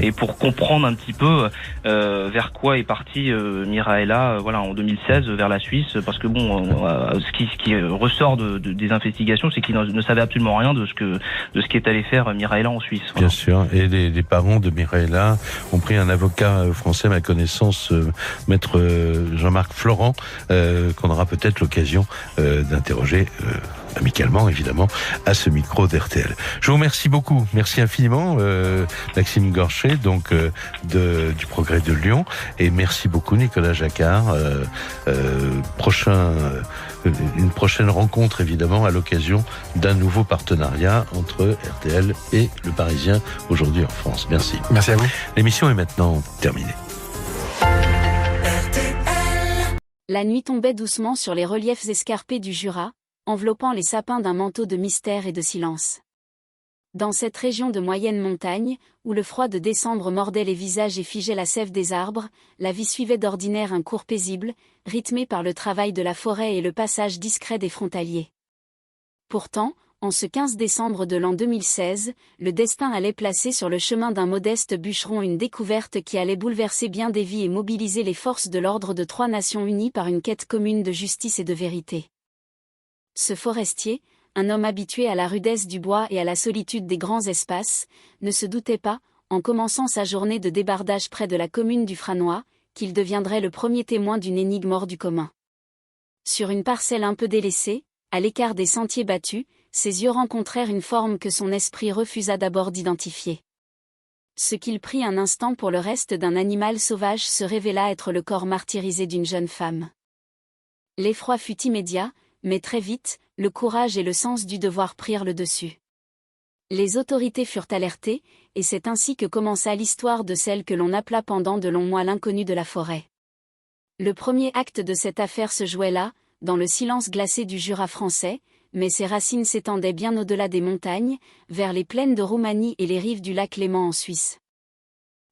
et pour comprendre un petit peu vers quoi est partie Miraela, en 2016 vers la Suisse, parce que ce qui ressort des investigations, c'est qu'ils ne savaient absolument rien de ce qu'est allé faire Miraela en Suisse. Bien sûr. Et les parents de Miraela ont pris un avocat français, à ma connaissance, maître Jean-Marc Florent, qu'on aura peut-être l'occasion d'interroger amicalement, évidemment, à ce micro d'RTL. Je vous remercie beaucoup. Merci infiniment, Maxime Courchet, donc du Progrès de Lyon, et merci beaucoup, Nicolas Jacquard. Une prochaine rencontre, évidemment, à l'occasion d'un nouveau partenariat entre RTL et Le Parisien, aujourd'hui en France. Merci. Merci à vous. L'émission est maintenant terminée. La nuit tombait doucement sur les reliefs escarpés du Jura, enveloppant les sapins d'un manteau de mystère et de silence. Dans cette région de moyenne montagne, où le froid de décembre mordait les visages et figeait la sève des arbres, la vie suivait d'ordinaire un cours paisible, rythmé par le travail de la forêt et le passage discret des frontaliers. Pourtant, en ce 15 décembre de l'an 2016, le destin allait placer sur le chemin d'un modeste bûcheron une découverte qui allait bouleverser bien des vies et mobiliser les forces de l'ordre de 3 nations unies par une quête commune de justice et de vérité. Ce forestier, un homme habitué à la rudesse du bois et à la solitude des grands espaces, ne se doutait pas, en commençant sa journée de débardage près de la commune du Franois, qu'il deviendrait le premier témoin d'une énigme hors du commun. Sur une parcelle un peu délaissée, à l'écart des sentiers battus, ses yeux rencontrèrent une forme que son esprit refusa d'abord d'identifier. Ce qu'il prit un instant pour le reste d'un animal sauvage se révéla être le corps martyrisé d'une jeune femme. L'effroi fut immédiat, mais très vite, le courage et le sens du devoir prirent le dessus. Les autorités furent alertées, et c'est ainsi que commença l'histoire de celle que l'on appela pendant de longs mois l'inconnue de la forêt. Le premier acte de cette affaire se jouait là, dans le silence glacé du Jura français, mais ses racines s'étendaient bien au-delà des montagnes, vers les plaines de Roumanie et les rives du lac Léman en Suisse.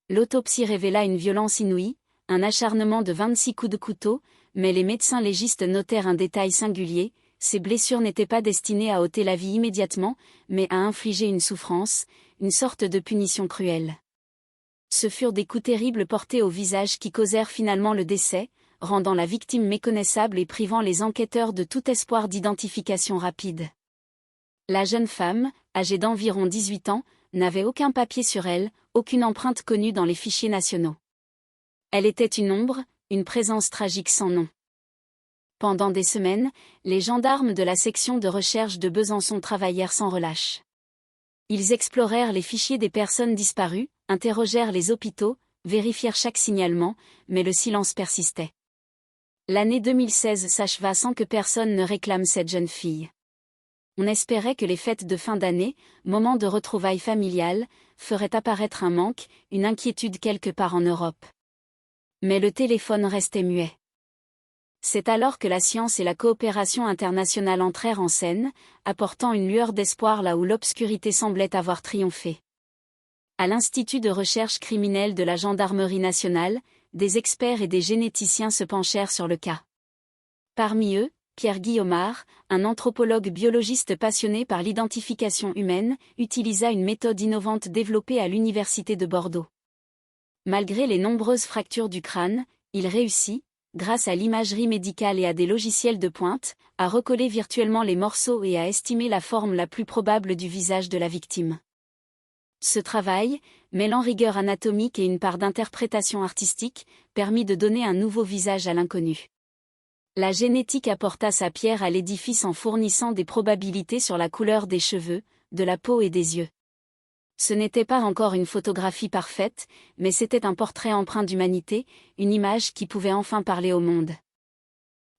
L'autopsie révéla une violence inouïe, un acharnement de 26 coups de couteau, mais les médecins légistes notèrent un détail singulier: ces blessures n'étaient pas destinées à ôter la vie immédiatement, mais à infliger une souffrance, une sorte de punition cruelle. Ce furent des coups terribles portés au visage qui causèrent finalement le décès, rendant la victime méconnaissable et privant les enquêteurs de tout espoir d'identification rapide. La jeune femme, âgée d'environ 18 ans, n'avait aucun papier sur elle, aucune empreinte connue dans les fichiers nationaux. Elle était une ombre, une présence tragique sans nom. Pendant des semaines, les gendarmes de la section de recherche de Besançon travaillèrent sans relâche. Ils explorèrent les fichiers des personnes disparues, interrogèrent les hôpitaux, vérifièrent chaque signalement, mais le silence persistait. L'année 2016 s'acheva sans que personne ne réclame cette jeune fille. On espérait que les fêtes de fin d'année, moment de retrouvailles familiales, feraient apparaître un manque, une inquiétude quelque part en Europe. Mais le téléphone restait muet. C'est alors que la science et la coopération internationale entrèrent en scène, apportant une lueur d'espoir là où l'obscurité semblait avoir triomphé. À l'Institut de recherche criminelle de la Gendarmerie nationale, des experts et des généticiens se penchèrent sur le cas. Parmi eux, Pierre Guillaumard, un anthropologue biologiste passionné par l'identification humaine, utilisa une méthode innovante développée à l'Université de Bordeaux. Malgré les nombreuses fractures du crâne, il réussit, grâce à l'imagerie médicale et à des logiciels de pointe, à recoller virtuellement les morceaux et à estimer la forme la plus probable du visage de la victime. Ce travail, mêlant rigueur anatomique et une part d'interprétation artistique, permit de donner un nouveau visage à l'inconnu. La génétique apporta sa pierre à l'édifice en fournissant des probabilités sur la couleur des cheveux, de la peau et des yeux. Ce n'était pas encore une photographie parfaite, mais c'était un portrait empreint d'humanité, une image qui pouvait enfin parler au monde.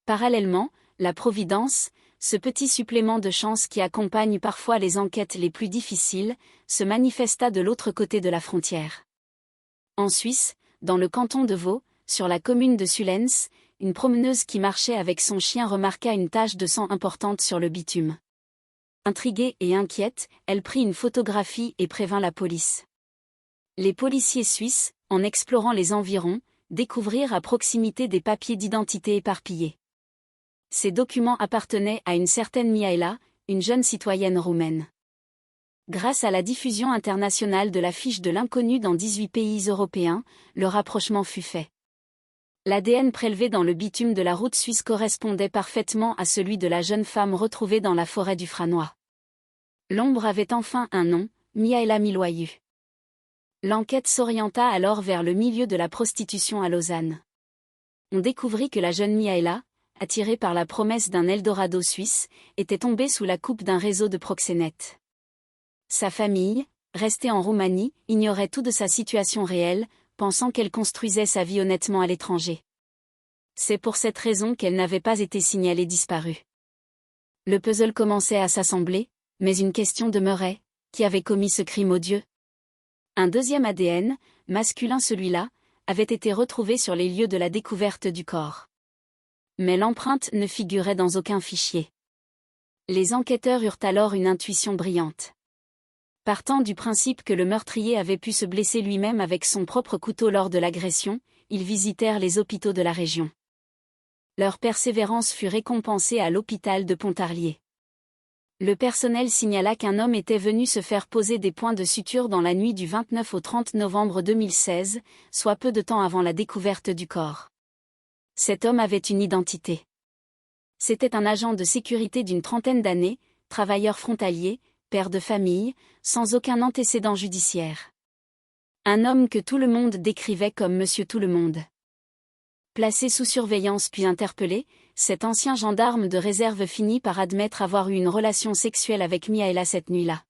Parallèlement, la providence, ce petit supplément de chance qui accompagne parfois les enquêtes les plus difficiles, se manifesta de l'autre côté de la frontière. En Suisse, dans le canton de Vaud, sur la commune de Sullens, une promeneuse qui marchait avec son chien remarqua une tache de sang importante sur le bitume. Intriguée et inquiète, elle prit une photographie et prévint la police. Les policiers suisses, en explorant les environs, découvrirent à proximité des papiers d'identité éparpillés. Ces documents appartenaient à une certaine Mihaela, une jeune citoyenne roumaine. Grâce à la diffusion internationale de la fiche de l'inconnu dans 18 pays européens, le rapprochement fut fait. L'ADN prélevé dans le bitume de la route suisse correspondait parfaitement à celui de la jeune femme retrouvée dans la forêt du Franois. L'ombre avait enfin un nom, Mihaela Miloiu. L'enquête s'orienta alors vers le milieu de la prostitution à Lausanne. On découvrit que la jeune Mihaela, attirée par la promesse d'un Eldorado suisse, était tombée sous la coupe d'un réseau de proxénètes. Sa famille, restée en Roumanie, ignorait tout de sa situation réelle, pensant qu'elle construisait sa vie honnêtement à l'étranger. C'est pour cette raison qu'elle n'avait pas été signalée disparue. Le puzzle commençait à s'assembler, mais une question demeurait, qui avait commis ce crime odieux ? Un deuxième ADN, masculin celui-là, avait été retrouvé sur les lieux de la découverte du corps. Mais l'empreinte ne figurait dans aucun fichier. Les enquêteurs eurent alors une intuition brillante. Partant du principe que le meurtrier avait pu se blesser lui-même avec son propre couteau lors de l'agression, ils visitèrent les hôpitaux de la région. Leur persévérance fut récompensée à l'hôpital de Pontarlier. Le personnel signala qu'un homme était venu se faire poser des points de suture dans la nuit du 29 au 30 novembre 2016, soit peu de temps avant la découverte du corps. Cet homme avait une identité. C'était un agent de sécurité d'une trentaine d'années, travailleur frontalier, père de famille, sans aucun antécédent judiciaire. Un homme que tout le monde décrivait comme Monsieur Tout-le-Monde. Placé sous surveillance puis interpellé, cet ancien gendarme de réserve finit par admettre avoir eu une relation sexuelle avec Mihaela cette nuit-là.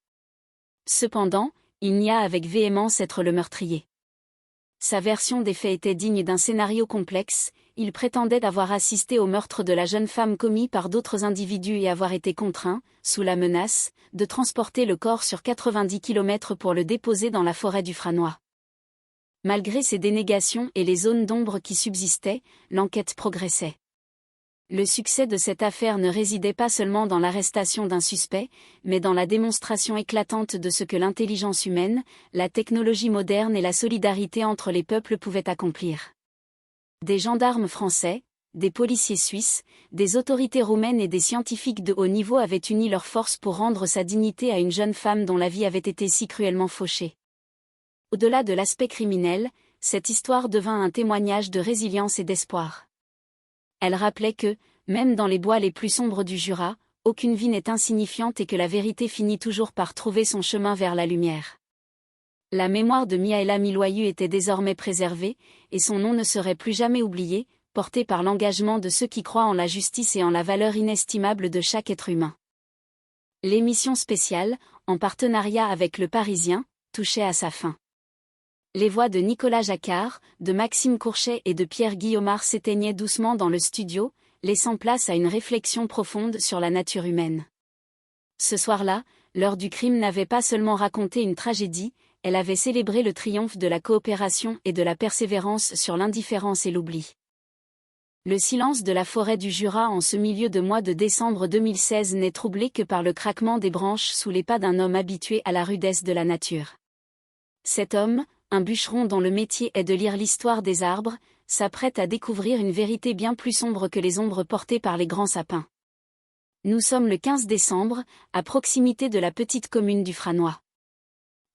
Cependant, il nia avec véhémence être le meurtrier. Sa version des faits était digne d'un scénario complexe, il prétendait avoir assisté au meurtre de la jeune femme commis par d'autres individus et avoir été contraint, sous la menace, de transporter le corps sur 90 km pour le déposer dans la forêt du Franois. Malgré ces dénégations et les zones d'ombre qui subsistaient, l'enquête progressait. Le succès de cette affaire ne résidait pas seulement dans l'arrestation d'un suspect, mais dans la démonstration éclatante de ce que l'intelligence humaine, la technologie moderne et la solidarité entre les peuples pouvaient accomplir. Des gendarmes français, des policiers suisses, des autorités roumaines et des scientifiques de haut niveau avaient uni leurs forces pour rendre sa dignité à une jeune femme dont la vie avait été si cruellement fauchée. Au-delà de l'aspect criminel, cette histoire devint un témoignage de résilience et d'espoir. Elle rappelait que, même dans les bois les plus sombres du Jura, aucune vie n'est insignifiante et que la vérité finit toujours par trouver son chemin vers la lumière. La mémoire de Mihaela Miloiu était désormais préservée, et son nom ne serait plus jamais oublié, porté par l'engagement de ceux qui croient en la justice et en la valeur inestimable de chaque être humain. L'émission spéciale, en partenariat avec Le Parisien, touchait à sa fin. Les voix de Nicolas Jacquard, de Maxime Courchet et de Pierre Guillaumard s'éteignaient doucement dans le studio, laissant place à une réflexion profonde sur la nature humaine. Ce soir-là, l'heure du crime n'avait pas seulement raconté une tragédie, elle avait célébré le triomphe de la coopération et de la persévérance sur l'indifférence et l'oubli. Le silence de la forêt du Jura en ce milieu de mois de décembre 2016 n'est troublé que par le craquement des branches sous les pas d'un homme habitué à la rudesse de la nature. Cet homme, un bûcheron dont le métier est de lire l'histoire des arbres, s'apprête à découvrir une vérité bien plus sombre que les ombres portées par les grands sapins. Nous sommes le 15 décembre, à proximité de la petite commune du Franois.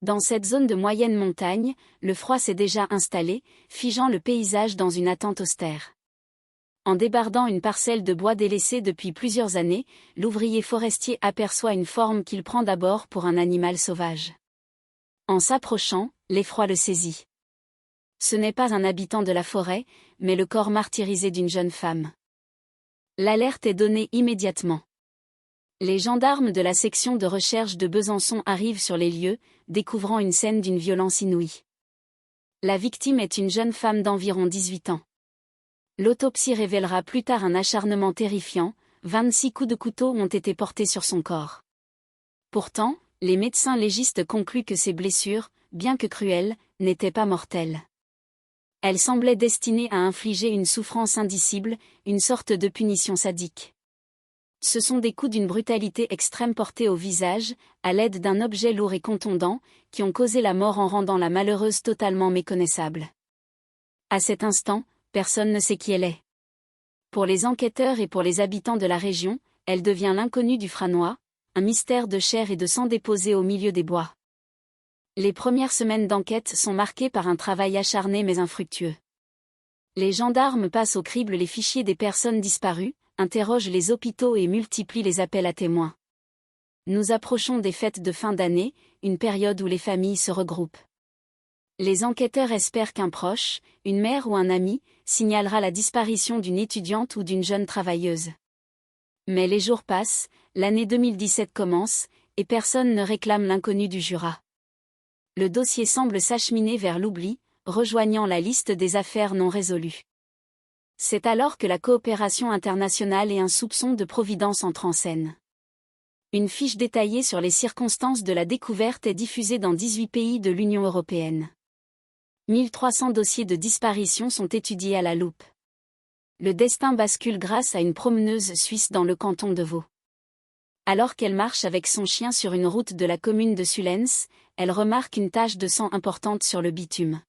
Dans cette zone de moyenne montagne, le froid s'est déjà installé, figeant le paysage dans une attente austère. En débardant une parcelle de bois délaissée depuis plusieurs années, l'ouvrier forestier aperçoit une forme qu'il prend d'abord pour un animal sauvage. En s'approchant, l'effroi le saisit. Ce n'est pas un habitant de la forêt, mais le corps martyrisé d'une jeune femme. L'alerte est donnée immédiatement. Les gendarmes de la section de recherche de Besançon arrivent sur les lieux, découvrant une scène d'une violence inouïe. La victime est une jeune femme d'environ 18 ans. L'autopsie révélera plus tard un acharnement terrifiant, 26 coups de couteau ont été portés sur son corps. Pourtant, les médecins légistes concluent que ces blessures, bien que cruelles, n'étaient pas mortelles. Elles semblaient destinées à infliger une souffrance indicible, une sorte de punition sadique. Ce sont des coups d'une brutalité extrême portés au visage, à l'aide d'un objet lourd et contondant, qui ont causé la mort en rendant la malheureuse totalement méconnaissable. À cet instant, personne ne sait qui elle est. Pour les enquêteurs et pour les habitants de la région, elle devient l'inconnue du Franois, un mystère de chair et de sang déposé au milieu des bois. Les premières semaines d'enquête sont marquées par un travail acharné mais infructueux. Les gendarmes passent au crible les fichiers des personnes disparues, interrogent les hôpitaux et multiplient les appels à témoins. Nous approchons des fêtes de fin d'année, une période où les familles se regroupent. Les enquêteurs espèrent qu'un proche, une mère ou un ami, signalera la disparition d'une étudiante ou d'une jeune travailleuse. Mais les jours passent, l'année 2017 commence, et personne ne réclame l'inconnu du Jura. Le dossier semble s'acheminer vers l'oubli, rejoignant la liste des affaires non résolues. C'est alors que la coopération internationale et un soupçon de providence entrent en scène. Une fiche détaillée sur les circonstances de la découverte est diffusée dans 18 pays de l'Union européenne. 1300 dossiers de disparition sont étudiés à la loupe. Le destin bascule grâce à une promeneuse suisse dans le canton de Vaud. Alors qu'elle marche avec son chien sur une route de la commune de Sulens, elle remarque une tache de sang importante sur le bitume.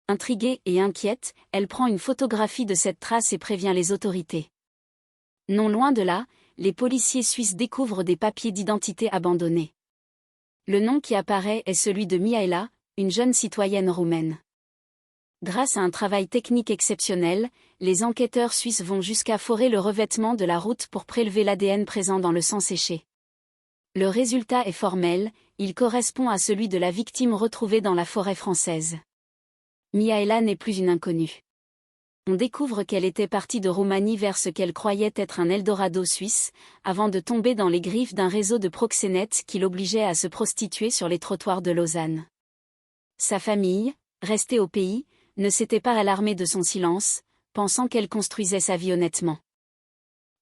Intriguée et inquiète, elle prend une photographie de cette trace et prévient les autorités. Non loin de là, les policiers suisses découvrent des papiers d'identité abandonnés. Le nom qui apparaît est celui de Mihaela, une jeune citoyenne roumaine. Grâce à un travail technique exceptionnel, les enquêteurs suisses vont jusqu'à forer le revêtement de la route pour prélever l'ADN présent dans le sang séché. Le résultat est formel, il correspond à celui de la victime retrouvée dans la forêt française. Mihaela n'est plus une inconnue. On découvre qu'elle était partie de Roumanie vers ce qu'elle croyait être un Eldorado suisse, avant de tomber dans les griffes d'un réseau de proxénètes qui l'obligeait à se prostituer sur les trottoirs de Lausanne. Sa famille, restée au pays, ne s'était pas alarmée de son silence, pensant qu'elle construisait sa vie honnêtement.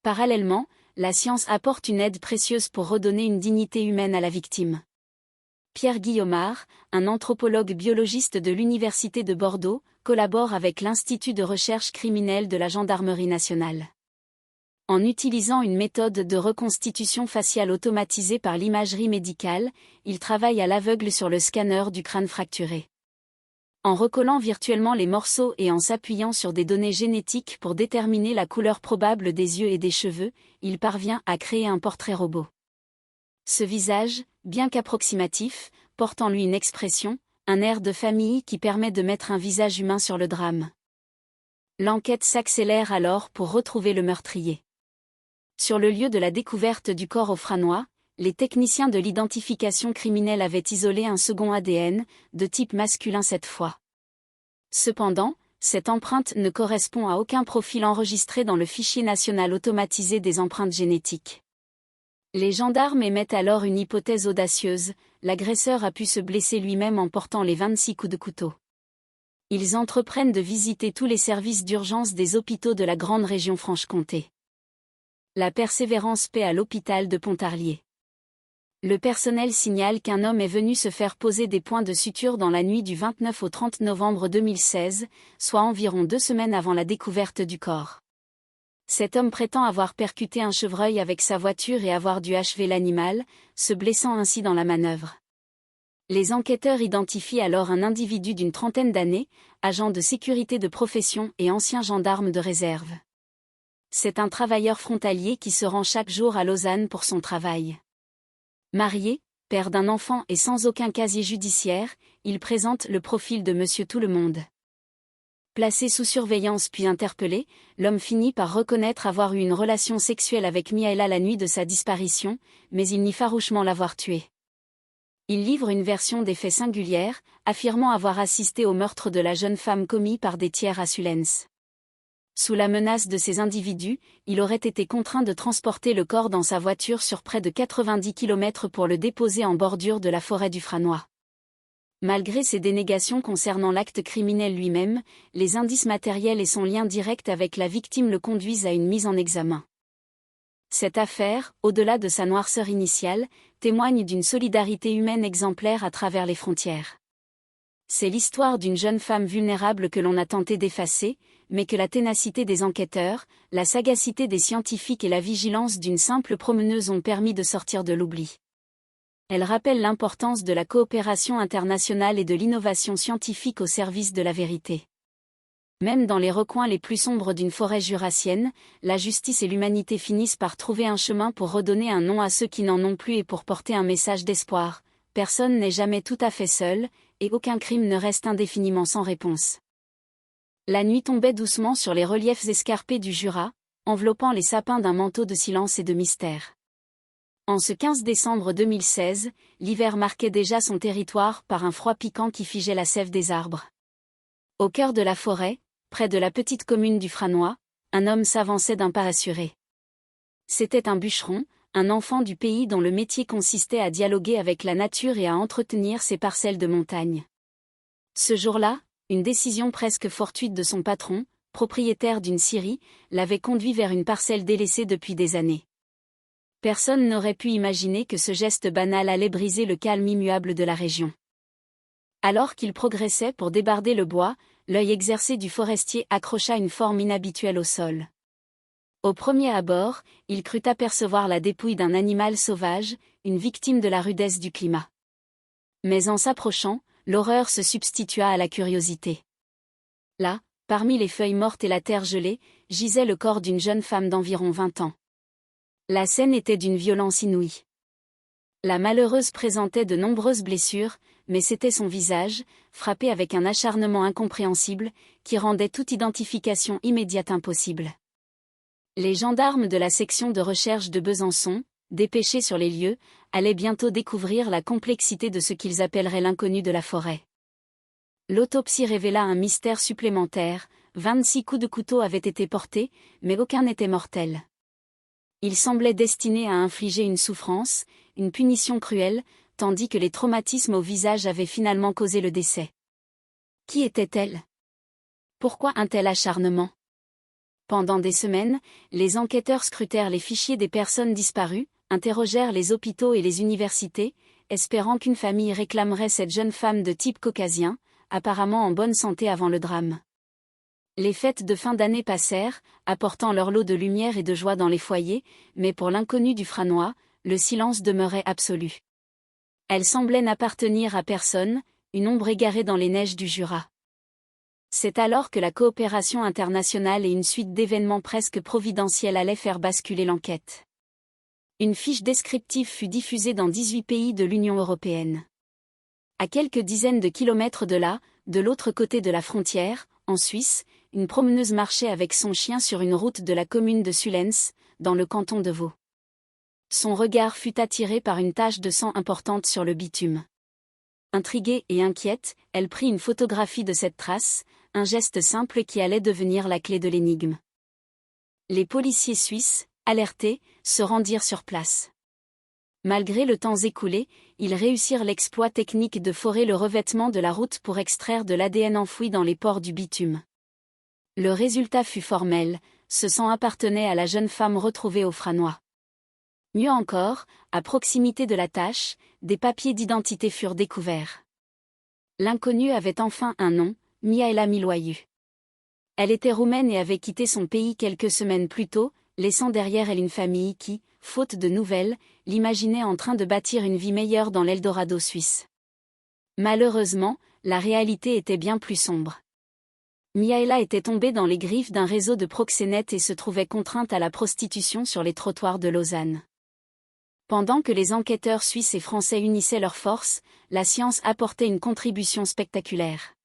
Parallèlement, la science apporte une aide précieuse pour redonner une dignité humaine à la victime. Pierre Guillaumard, un anthropologue biologiste de l'Université de Bordeaux, collabore avec l'Institut de recherche criminelle de la Gendarmerie nationale. En utilisant une méthode de reconstitution faciale automatisée par l'imagerie médicale, il travaille à l'aveugle sur le scanner du crâne fracturé. En recollant virtuellement les morceaux et en s'appuyant sur des données génétiques pour déterminer la couleur probable des yeux et des cheveux, il parvient à créer un portrait robot. Ce visage, bien qu'approximatif, porte en lui une expression, un air de famille qui permet de mettre un visage humain sur le drame. L'enquête s'accélère alors pour retrouver le meurtrier. Sur le lieu de la découverte du corps au Franois, les techniciens de l'identification criminelle avaient isolé un second ADN, de type masculin cette fois. Cependant, cette empreinte ne correspond à aucun profil enregistré dans le fichier national automatisé des empreintes génétiques. Les gendarmes émettent alors une hypothèse audacieuse, l'agresseur a pu se blesser lui-même en portant les 26 coups de couteau. Ils entreprennent de visiter tous les services d'urgence des hôpitaux de la grande région Franche-Comté. La persévérance paie à l'hôpital de Pontarlier. Le personnel signale qu'un homme est venu se faire poser des points de suture dans la nuit du 29 au 30 novembre 2016, soit environ 2 semaines avant la découverte du corps. Cet homme prétend avoir percuté un chevreuil avec sa voiture et avoir dû achever l'animal, se blessant ainsi dans la manœuvre. Les enquêteurs identifient alors un individu d'une trentaine d'années, agent de sécurité de profession et ancien gendarme de réserve. C'est un travailleur frontalier qui se rend chaque jour à Lausanne pour son travail. Marié, père d'un enfant et sans aucun casier judiciaire, il présente le profil de Monsieur Tout-le-Monde. Placé sous surveillance puis interpellé, l'homme finit par reconnaître avoir eu une relation sexuelle avec Miaela la nuit de sa disparition, mais il nie farouchement l'avoir tuée. Il livre une version des faits singulière, affirmant avoir assisté au meurtre de la jeune femme commis par des tiers à Sulens. Sous la menace de ces individus, il aurait été contraint de transporter le corps dans sa voiture sur près de 90 km pour le déposer en bordure de la forêt du Franois. Malgré ses dénégations concernant l'acte criminel lui-même, les indices matériels et son lien direct avec la victime le conduisent à une mise en examen. Cette affaire, au-delà de sa noirceur initiale, témoigne d'une solidarité humaine exemplaire à travers les frontières. C'est l'histoire d'une jeune femme vulnérable que l'on a tenté d'effacer, mais que la ténacité des enquêteurs, la sagacité des scientifiques et la vigilance d'une simple promeneuse ont permis de sortir de l'oubli. Elle rappelle l'importance de la coopération internationale et de l'innovation scientifique au service de la vérité. Même dans les recoins les plus sombres d'une forêt jurassienne, la justice et l'humanité finissent par trouver un chemin pour redonner un nom à ceux qui n'en ont plus et pour porter un message d'espoir. Personne n'est jamais tout à fait seul, et aucun crime ne reste indéfiniment sans réponse. La nuit tombait doucement sur les reliefs escarpés du Jura, enveloppant les sapins d'un manteau de silence et de mystère. En ce 15 décembre 2016, l'hiver marquait déjà son territoire par un froid piquant qui figeait la sève des arbres. Au cœur de la forêt, près de la petite commune du Franois, un homme s'avançait d'un pas assuré. C'était un bûcheron, un enfant du pays dont le métier consistait à dialoguer avec la nature et à entretenir ses parcelles de montagne. Ce jour-là, une décision presque fortuite de son patron, propriétaire d'une scierie, l'avait conduit vers une parcelle délaissée depuis des années. Personne n'aurait pu imaginer que ce geste banal allait briser le calme immuable de la région. Alors qu'il progressait pour débarder le bois, l'œil exercé du forestier accrocha une forme inhabituelle au sol. Au premier abord, il crut apercevoir la dépouille d'un animal sauvage, une victime de la rudesse du climat. Mais en s'approchant, l'horreur se substitua à la curiosité. Là, parmi les feuilles mortes et la terre gelée, gisait le corps d'une jeune femme d'environ 20 ans. La scène était d'une violence inouïe. La malheureuse présentait de nombreuses blessures, mais c'était son visage, frappé avec un acharnement incompréhensible, qui rendait toute identification immédiate impossible. Les gendarmes de la section de recherche de Besançon, dépêchés sur les lieux, allaient bientôt découvrir la complexité de ce qu'ils appelleraient l'inconnu de la forêt. L'autopsie révéla un mystère supplémentaire, 26 coups de couteau avaient été portés, mais aucun n'était mortel. Ils semblaient destinés à infliger une souffrance, une punition cruelle, tandis que les traumatismes au visage avaient finalement causé le décès. Qui était-elle? Pourquoi un tel acharnement? Pendant des semaines, les enquêteurs scrutèrent les fichiers des personnes disparues, interrogèrent les hôpitaux et les universités, espérant qu'une famille réclamerait cette jeune femme de type caucasien, apparemment en bonne santé avant le drame. Les fêtes de fin d'année passèrent, apportant leur lot de lumière et de joie dans les foyers, mais pour l'inconnu du Franois, le silence demeurait absolu. Elle semblait n'appartenir à personne, une ombre égarée dans les neiges du Jura. C'est alors que la coopération internationale et une suite d'événements presque providentiels allaient faire basculer l'enquête. Une fiche descriptive fut diffusée dans 18 pays de l'Union européenne. À quelques dizaines de kilomètres de là, de l'autre côté de la frontière, en Suisse, une promeneuse marchait avec son chien sur une route de la commune de Sullens, dans le canton de Vaud. Son regard fut attiré par une tache de sang importante sur le bitume. Intriguée et inquiète, elle prit une photographie de cette trace, un geste simple qui allait devenir la clé de l'énigme. Les policiers suisses, alertés, se rendirent sur place. Malgré le temps écoulé, ils réussirent l'exploit technique de forer le revêtement de la route pour extraire de l'ADN enfoui dans les pores du bitume. Le résultat fut formel, ce sang appartenait à la jeune femme retrouvée au Franois. Mieux encore, à proximité de la tache, des papiers d'identité furent découverts. L'inconnue avait enfin un nom, Mihaela Miloiu. Elle était roumaine et avait quitté son pays quelques semaines plus tôt, laissant derrière elle une famille qui, faute de nouvelles, l'imaginait en train de bâtir une vie meilleure dans l'Eldorado suisse. Malheureusement, la réalité était bien plus sombre. Mihaela était tombée dans les griffes d'un réseau de proxénètes et se trouvait contrainte à la prostitution sur les trottoirs de Lausanne. Pendant que les enquêteurs suisses et français unissaient leurs forces, la science apportait une contribution spectaculaire.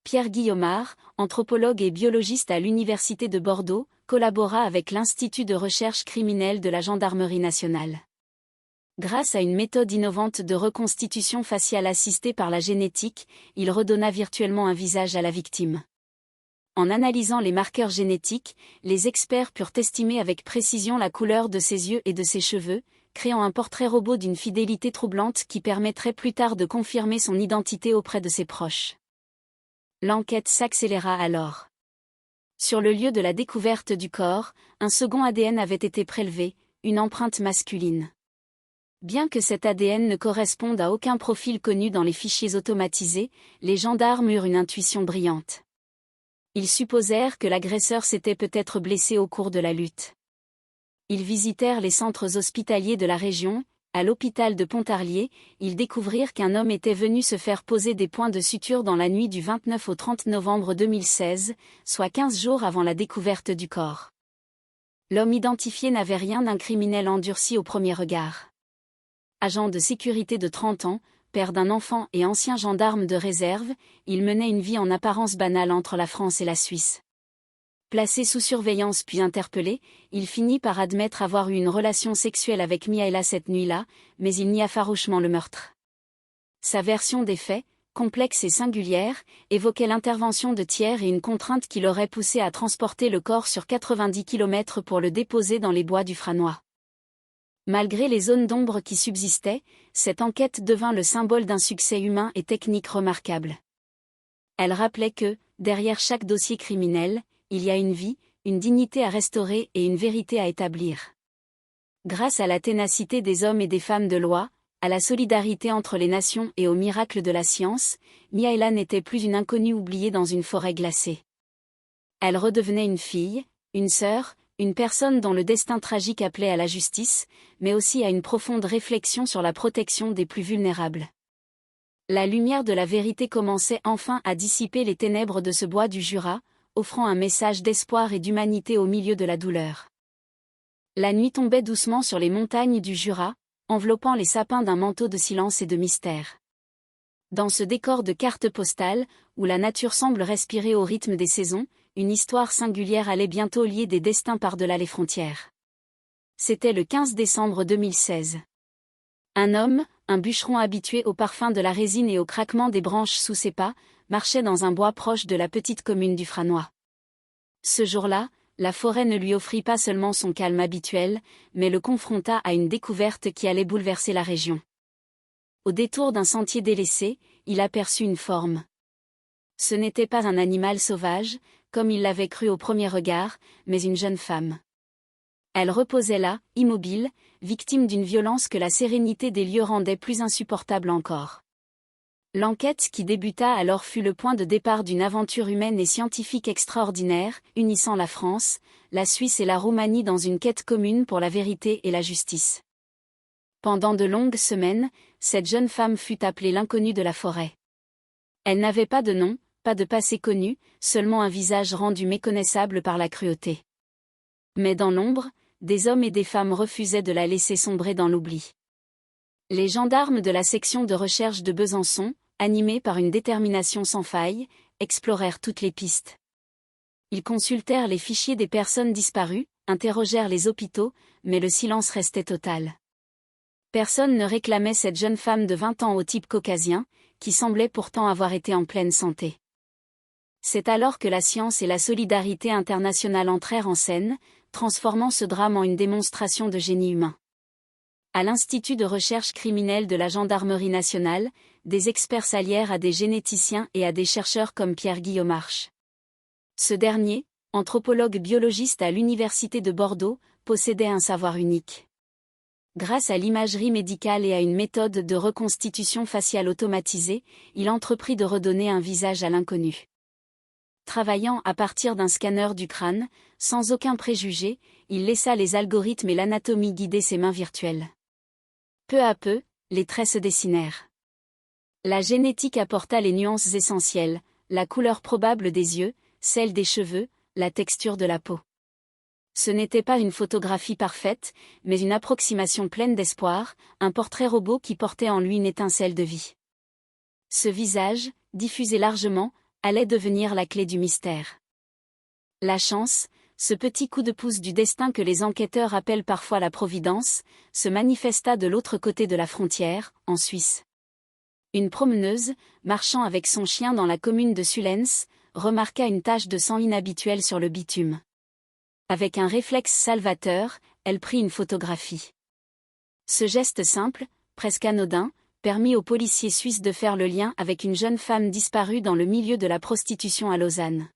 Pierre Guillaumard, anthropologue et biologiste à l'Université de Bordeaux, collabora avec l'Institut de recherche criminelle de la Gendarmerie nationale. Grâce à une méthode innovante de reconstitution faciale assistée par la génétique, il redonna virtuellement un visage à la victime. En analysant les marqueurs génétiques, les experts purent estimer avec précision la couleur de ses yeux et de ses cheveux, créant un portrait robot d'une fidélité troublante qui permettrait plus tard de confirmer son identité auprès de ses proches. L'enquête s'accéléra alors. Sur le lieu de la découverte du corps, un second ADN avait été prélevé, une empreinte masculine. Bien que cet ADN ne corresponde à aucun profil connu dans les fichiers automatisés, les gendarmes eurent une intuition brillante. Ils supposèrent que l'agresseur s'était peut-être blessé au cours de la lutte. Ils visitèrent les centres hospitaliers de la région. À l'hôpital de Pontarlier, ils découvrirent qu'un homme était venu se faire poser des points de suture dans la nuit du 29 au 30 novembre 2016, soit 15 jours avant la découverte du corps. L'homme identifié n'avait rien d'un criminel endurci au premier regard. Agent de sécurité de 30 ans, père d'un enfant et ancien gendarme de réserve, il menait une vie en apparence banale entre la France et la Suisse. Placé sous surveillance puis interpellé, il finit par admettre avoir eu une relation sexuelle avec Mihaela cette nuit-là, mais il nia farouchement le meurtre. Sa version des faits, complexe et singulière, évoquait l'intervention de tiers et une contrainte qui l'aurait poussé à transporter le corps sur 90 km pour le déposer dans les bois du Franois. Malgré les zones d'ombre qui subsistaient, cette enquête devint le symbole d'un succès humain et technique remarquable. Elle rappelait que, derrière chaque dossier criminel, il y a une vie, une dignité à restaurer et une vérité à établir. Grâce à la ténacité des hommes et des femmes de loi, à la solidarité entre les nations et au miracle de la science, Mihaela n'était plus une inconnue oubliée dans une forêt glacée. Elle redevenait une fille, une sœur, une personne dont le destin tragique appelait à la justice, mais aussi à une profonde réflexion sur la protection des plus vulnérables. La lumière de la vérité commençait enfin à dissiper les ténèbres de ce bois du Jura, offrant un message d'espoir et d'humanité au milieu de la douleur. La nuit tombait doucement sur les montagnes du Jura, enveloppant les sapins d'un manteau de silence et de mystère. Dans ce décor de carte postale, où la nature semble respirer au rythme des saisons, une histoire singulière allait bientôt lier des destins par-delà les frontières. C'était le 15 décembre 2016. Un homme, un bûcheron habitué au parfum de la résine et au craquement des branches sous ses pas, marchait dans un bois proche de la petite commune du Franois. Ce jour-là, la forêt ne lui offrit pas seulement son calme habituel, mais le confronta à une découverte qui allait bouleverser la région. Au détour d'un sentier délaissé, il aperçut une forme. Ce n'était pas un animal sauvage, comme il l'avait cru au premier regard, mais une jeune femme. Elle reposait là, immobile, victime d'une violence que la sérénité des lieux rendait plus insupportable encore. L'enquête qui débuta alors fut le point de départ d'une aventure humaine et scientifique extraordinaire, unissant la France, la Suisse et la Roumanie dans une quête commune pour la vérité et la justice. Pendant de longues semaines, cette jeune femme fut appelée l'inconnue de la forêt. Elle n'avait pas de nom, pas de passé connu, seulement un visage rendu méconnaissable par la cruauté. Mais dans l'ombre, des hommes et des femmes refusaient de la laisser sombrer dans l'oubli. Les gendarmes de la section de recherche de Besançon, animés par une détermination sans faille, explorèrent toutes les pistes. Ils consultèrent les fichiers des personnes disparues, interrogèrent les hôpitaux, mais le silence restait total. Personne ne réclamait cette jeune femme de 20 ans au type caucasien, qui semblait pourtant avoir été en pleine santé. C'est alors que la science et la solidarité internationale entrèrent en scène, transformant ce drame en une démonstration de génie humain. À l'Institut de recherche criminelle de la Gendarmerie nationale, des experts s'allièrent à des généticiens et à des chercheurs comme Pierre-Guillaume Arche. Ce dernier, anthropologue biologiste à l'Université de Bordeaux, possédait un savoir unique. Grâce à l'imagerie médicale et à une méthode de reconstitution faciale automatisée, il entreprit de redonner un visage à l'inconnu. Travaillant à partir d'un scanner du crâne, sans aucun préjugé, il laissa les algorithmes et l'anatomie guider ses mains virtuelles. Peu à peu, les traits se dessinèrent. La génétique apporta les nuances essentielles, la couleur probable des yeux, celle des cheveux, la texture de la peau. Ce n'était pas une photographie parfaite, mais une approximation pleine d'espoir, un portrait robot qui portait en lui une étincelle de vie. Ce visage, diffusé largement, allait devenir la clé du mystère. La chance, ce petit coup de pouce du destin que les enquêteurs appellent parfois la providence, se manifesta de l'autre côté de la frontière, en Suisse. Une promeneuse, marchant avec son chien dans la commune de Sullens, remarqua une tache de sang inhabituelle sur le bitume. Avec un réflexe salvateur, elle prit une photographie. Ce geste simple, presque anodin, permit aux policiers suisses de faire le lien avec une jeune femme disparue dans le milieu de la prostitution à Lausanne.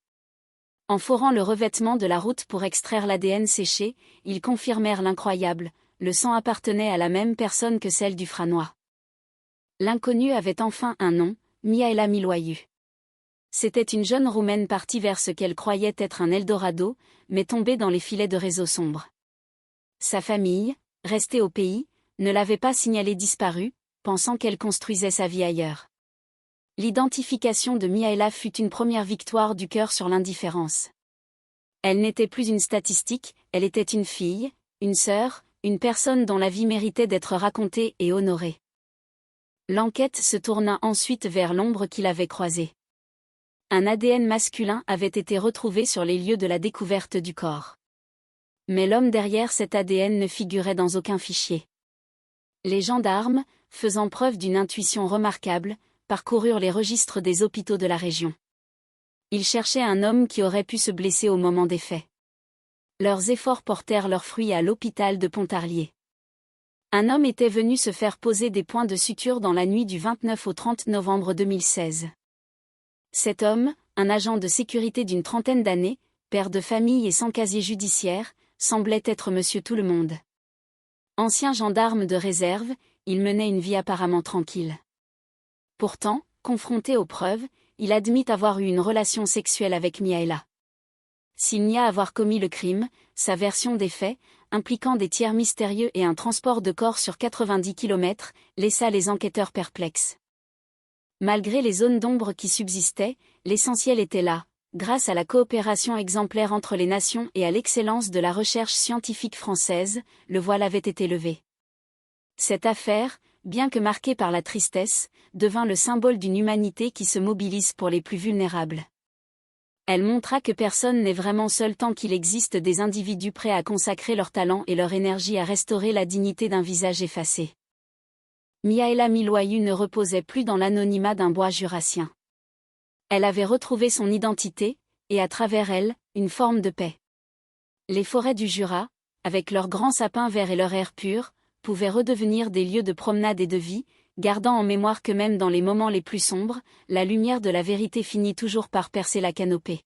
En forant le revêtement de la route pour extraire l'ADN séché, ils confirmèrent l'incroyable, le sang appartenait à la même personne que celle du Franois. L'inconnu avait enfin un nom, Mihaela Miloiu. C'était une jeune Roumaine partie vers ce qu'elle croyait être un Eldorado, mais tombée dans les filets de réseaux sombres. Sa famille, restée au pays, ne l'avait pas signalée disparue, pensant qu'elle construisait sa vie ailleurs. L'identification de Mihaela fut une première victoire du cœur sur l'indifférence. Elle n'était plus une statistique, elle était une fille, une sœur, une personne dont la vie méritait d'être racontée et honorée. L'enquête se tourna ensuite vers l'ombre qui l'avait croisée. Un ADN masculin avait été retrouvé sur les lieux de la découverte du corps. Mais l'homme derrière cet ADN ne figurait dans aucun fichier. Les gendarmes, faisant preuve d'une intuition remarquable, parcoururent les registres des hôpitaux de la région. Ils cherchaient un homme qui aurait pu se blesser au moment des faits. Leurs efforts portèrent leurs fruits à l'hôpital de Pontarlier. Un homme était venu se faire poser des points de suture dans la nuit du 29 au 30 novembre 2016. Cet homme, un agent de sécurité d'une trentaine d'années, père de famille et sans casier judiciaire, semblait être monsieur tout-le-monde. Ancien gendarme de réserve, il menait une vie apparemment tranquille. Pourtant, confronté aux preuves, il admit avoir eu une relation sexuelle avec Mihaela. S'il nie à avoir commis le crime, sa version des faits, impliquant des tiers mystérieux et un transport de corps sur 90 km, laissa les enquêteurs perplexes. Malgré les zones d'ombre qui subsistaient, l'essentiel était là, grâce à la coopération exemplaire entre les nations et à l'excellence de la recherche scientifique française, le voile avait été levé. Cette affaire, bien que marquée par la tristesse, devint le symbole d'une humanité qui se mobilise pour les plus vulnérables. Elle montra que personne n'est vraiment seul tant qu'il existe des individus prêts à consacrer leur talent et leur énergie à restaurer la dignité d'un visage effacé. Mihaela Miloiu ne reposait plus dans l'anonymat d'un bois jurassien. Elle avait retrouvé son identité, et à travers elle, une forme de paix. Les forêts du Jura, avec leurs grands sapins verts et leur air pur, pouvaient redevenir des lieux de promenade et de vie, gardant en mémoire que même dans les moments les plus sombres, la lumière de la vérité finit toujours par percer la canopée.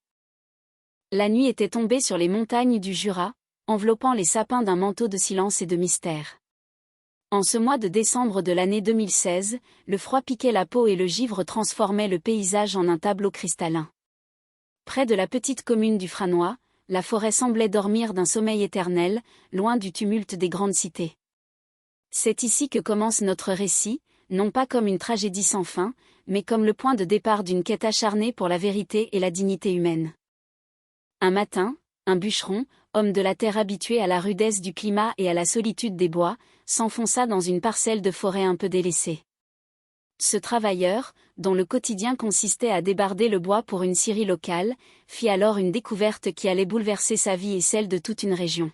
La nuit était tombée sur les montagnes du Jura, enveloppant les sapins d'un manteau de silence et de mystère. En ce mois de décembre de l'année 2016, le froid piquait la peau et le givre transformait le paysage en un tableau cristallin. Près de la petite commune du Franois, la forêt semblait dormir d'un sommeil éternel, loin du tumulte des grandes cités. C'est ici que commence notre récit, non pas comme une tragédie sans fin, mais comme le point de départ d'une quête acharnée pour la vérité et la dignité humaine. Un matin, un bûcheron, homme de la terre habitué à la rudesse du climat et à la solitude des bois, s'enfonça dans une parcelle de forêt un peu délaissée. Ce travailleur, dont le quotidien consistait à débarder le bois pour une scierie locale, fit alors une découverte qui allait bouleverser sa vie et celle de toute une région.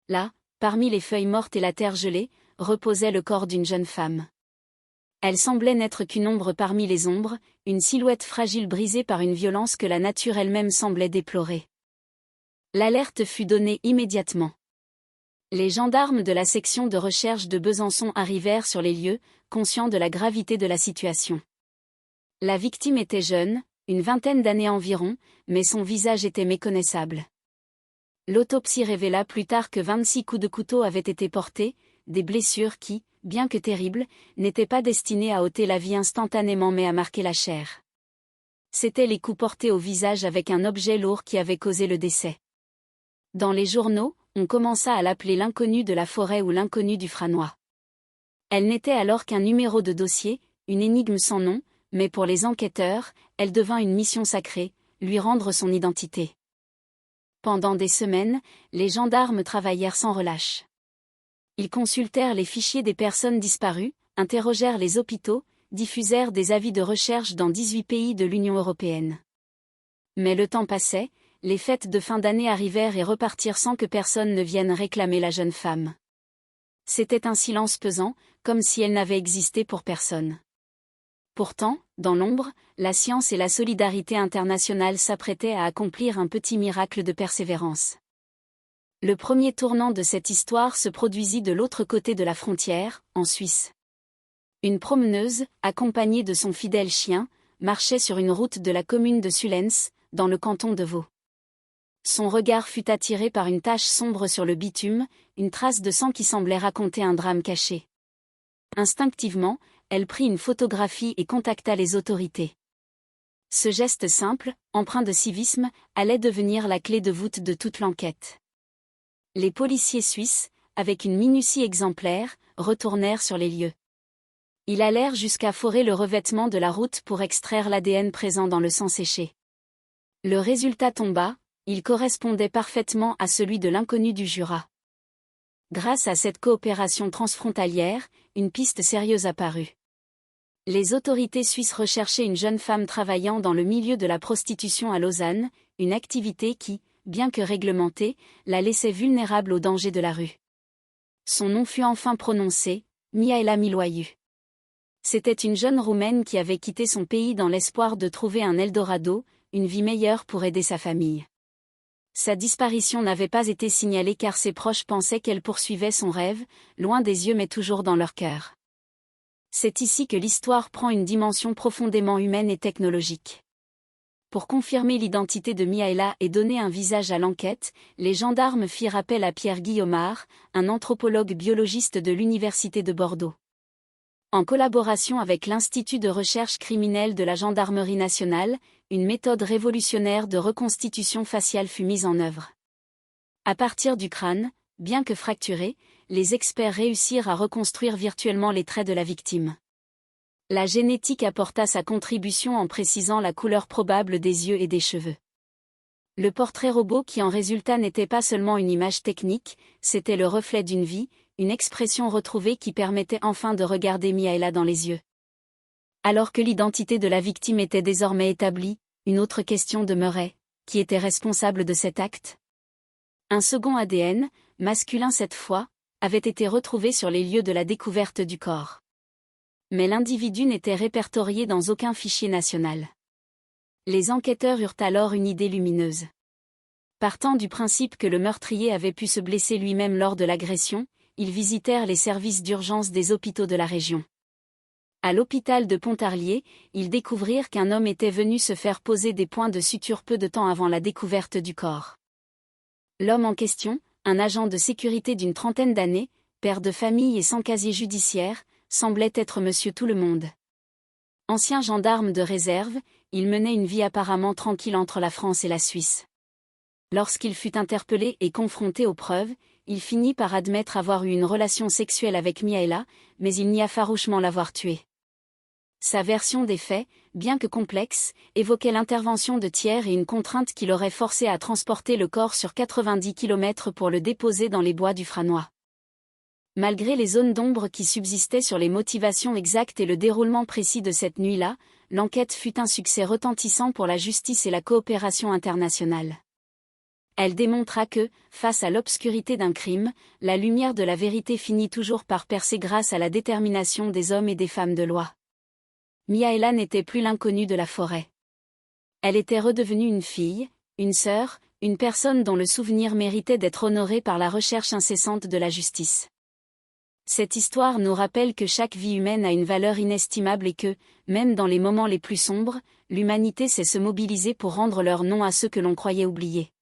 Là, parmi les feuilles mortes et la terre gelée, reposait le corps d'une jeune femme. Elle semblait n'être qu'une ombre parmi les ombres, une silhouette fragile brisée par une violence que la nature elle-même semblait déplorer. L'alerte fut donnée immédiatement. Les gendarmes de la section de recherche de Besançon arrivèrent sur les lieux, conscients de la gravité de la situation. La victime était jeune, une vingtaine d'années environ, mais son visage était méconnaissable. L'autopsie révéla plus tard que 26 coups de couteau avaient été portés, des blessures qui, bien que terribles, n'étaient pas destinées à ôter la vie instantanément mais à marquer la chair. C'étaient les coups portés au visage avec un objet lourd qui avait causé le décès. Dans les journaux, on commença à l'appeler l'inconnu de la forêt ou l'inconnu du Franois. Elle n'était alors qu'un numéro de dossier, une énigme sans nom, mais pour les enquêteurs, elle devint une mission sacrée, lui rendre son identité. Pendant des semaines, les gendarmes travaillèrent sans relâche. Ils consultèrent les fichiers des personnes disparues, interrogèrent les hôpitaux, diffusèrent des avis de recherche dans 18 pays de l'Union européenne. Mais le temps passait, les fêtes de fin d'année arrivèrent et repartirent sans que personne ne vienne réclamer la jeune femme. C'était un silence pesant, comme si elle n'avait existé pour personne. Pourtant, dans l'ombre, la science et la solidarité internationale s'apprêtaient à accomplir un petit miracle de persévérance. Le premier tournant de cette histoire se produisit de l'autre côté de la frontière, en Suisse. Une promeneuse, accompagnée de son fidèle chien, marchait sur une route de la commune de Sullens, dans le canton de Vaud. Son regard fut attiré par une tache sombre sur le bitume, une trace de sang qui semblait raconter un drame caché. Instinctivement, elle prit une photographie et contacta les autorités. Ce geste simple, empreint de civisme, allait devenir la clé de voûte de toute l'enquête. Les policiers suisses, avec une minutie exemplaire, retournèrent sur les lieux. Ils allèrent jusqu'à forer le revêtement de la route pour extraire l'ADN présent dans le sang séché. Le résultat tomba, il correspondait parfaitement à celui de l'inconnu du Jura. Grâce à cette coopération transfrontalière, une piste sérieuse apparut. Les autorités suisses recherchaient une jeune femme travaillant dans le milieu de la prostitution à Lausanne, une activité qui, bien que réglementée, la laissait vulnérable aux dangers de la rue. Son nom fut enfin prononcé, Mihaela Miloiu. C'était une jeune Roumaine qui avait quitté son pays dans l'espoir de trouver un Eldorado, une vie meilleure pour aider sa famille. Sa disparition n'avait pas été signalée car ses proches pensaient qu'elle poursuivait son rêve, loin des yeux mais toujours dans leur cœur. C'est ici que l'histoire prend une dimension profondément humaine et technologique. Pour confirmer l'identité de Mihaela et donner un visage à l'enquête, les gendarmes firent appel à Pierre Guillaumard, un anthropologue biologiste de l'Université de Bordeaux. En collaboration avec l'Institut de recherche criminelle de la Gendarmerie nationale, une méthode révolutionnaire de reconstitution faciale fut mise en œuvre. À partir du crâne, bien que fracturé, les experts réussirent à reconstruire virtuellement les traits de la victime. La génétique apporta sa contribution en précisant la couleur probable des yeux et des cheveux. Le portrait robot qui en résulta n'était pas seulement une image technique, c'était le reflet d'une vie, une expression retrouvée qui permettait enfin de regarder Mihaela dans les yeux. Alors que l'identité de la victime était désormais établie, une autre question demeurait, qui était responsable de cet acte ? Un second ADN, masculin cette fois, avait été retrouvé sur les lieux de la découverte du corps. Mais l'individu n'était répertorié dans aucun fichier national. Les enquêteurs eurent alors une idée lumineuse. Partant du principe que le meurtrier avait pu se blesser lui-même lors de l'agression, ils visitèrent les services d'urgence des hôpitaux de la région. À l'hôpital de Pontarlier, ils découvrirent qu'un homme était venu se faire poser des points de suture peu de temps avant la découverte du corps. L'homme en question, un agent de sécurité d'une trentaine d'années, père de famille et sans casier judiciaire, semblait être Monsieur Tout-le-Monde. Ancien gendarme de réserve, il menait une vie apparemment tranquille entre la France et la Suisse. Lorsqu'il fut interpellé et confronté aux preuves, il finit par admettre avoir eu une relation sexuelle avec Mihaela, mais il nia farouchement l'avoir tuée. Sa version des faits, bien que complexe, évoquait l'intervention de tiers et une contrainte qui l'aurait forcé à transporter le corps sur 90 km pour le déposer dans les bois du Franois. Malgré les zones d'ombre qui subsistaient sur les motivations exactes et le déroulement précis de cette nuit-là, l'enquête fut un succès retentissant pour la justice et la coopération internationale. Elle démontra que, face à l'obscurité d'un crime, la lumière de la vérité finit toujours par percer grâce à la détermination des hommes et des femmes de loi. Miaela n'était plus l'inconnue de la forêt. Elle était redevenue une fille, une sœur, une personne dont le souvenir méritait d'être honoré par la recherche incessante de la justice. Cette histoire nous rappelle que chaque vie humaine a une valeur inestimable et que, même dans les moments les plus sombres, l'humanité sait se mobiliser pour rendre leur nom à ceux que l'on croyait oubliés.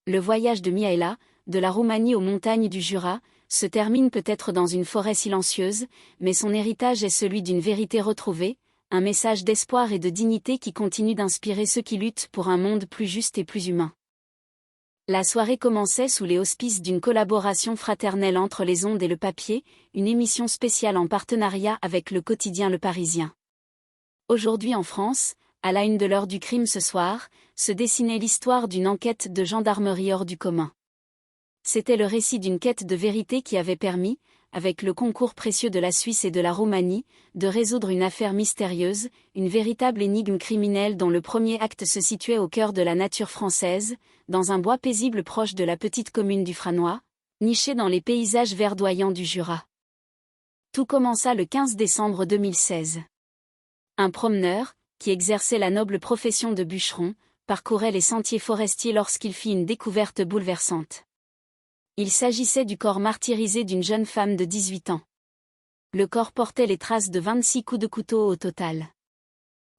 Le voyage de Miaela, de la Roumanie aux montagnes du Jura, se termine peut-être dans une forêt silencieuse, mais son héritage est celui d'une vérité retrouvée, un message d'espoir et de dignité qui continue d'inspirer ceux qui luttent pour un monde plus juste et plus humain. La soirée commençait sous les auspices d'une collaboration fraternelle entre les ondes et le papier, une émission spéciale en partenariat avec le quotidien Le Parisien. Aujourd'hui en France, à la une de l'heure du crime ce soir, se dessinait l'histoire d'une enquête de gendarmerie hors du commun. C'était le récit d'une quête de vérité qui avait permis, avec le concours précieux de la Suisse et de la Roumanie, de résoudre une affaire mystérieuse, une véritable énigme criminelle dont le premier acte se situait au cœur de la nature française, dans un bois paisible proche de la petite commune du Franois, niché dans les paysages verdoyants du Jura. Tout commença le 15 décembre 2016. Un promeneur, qui exerçait la noble profession de bûcheron, parcourait les sentiers forestiers lorsqu'il fit une découverte bouleversante. Il s'agissait du corps martyrisé d'une jeune femme de 18 ans. Le corps portait les traces de 26 coups de couteau au total.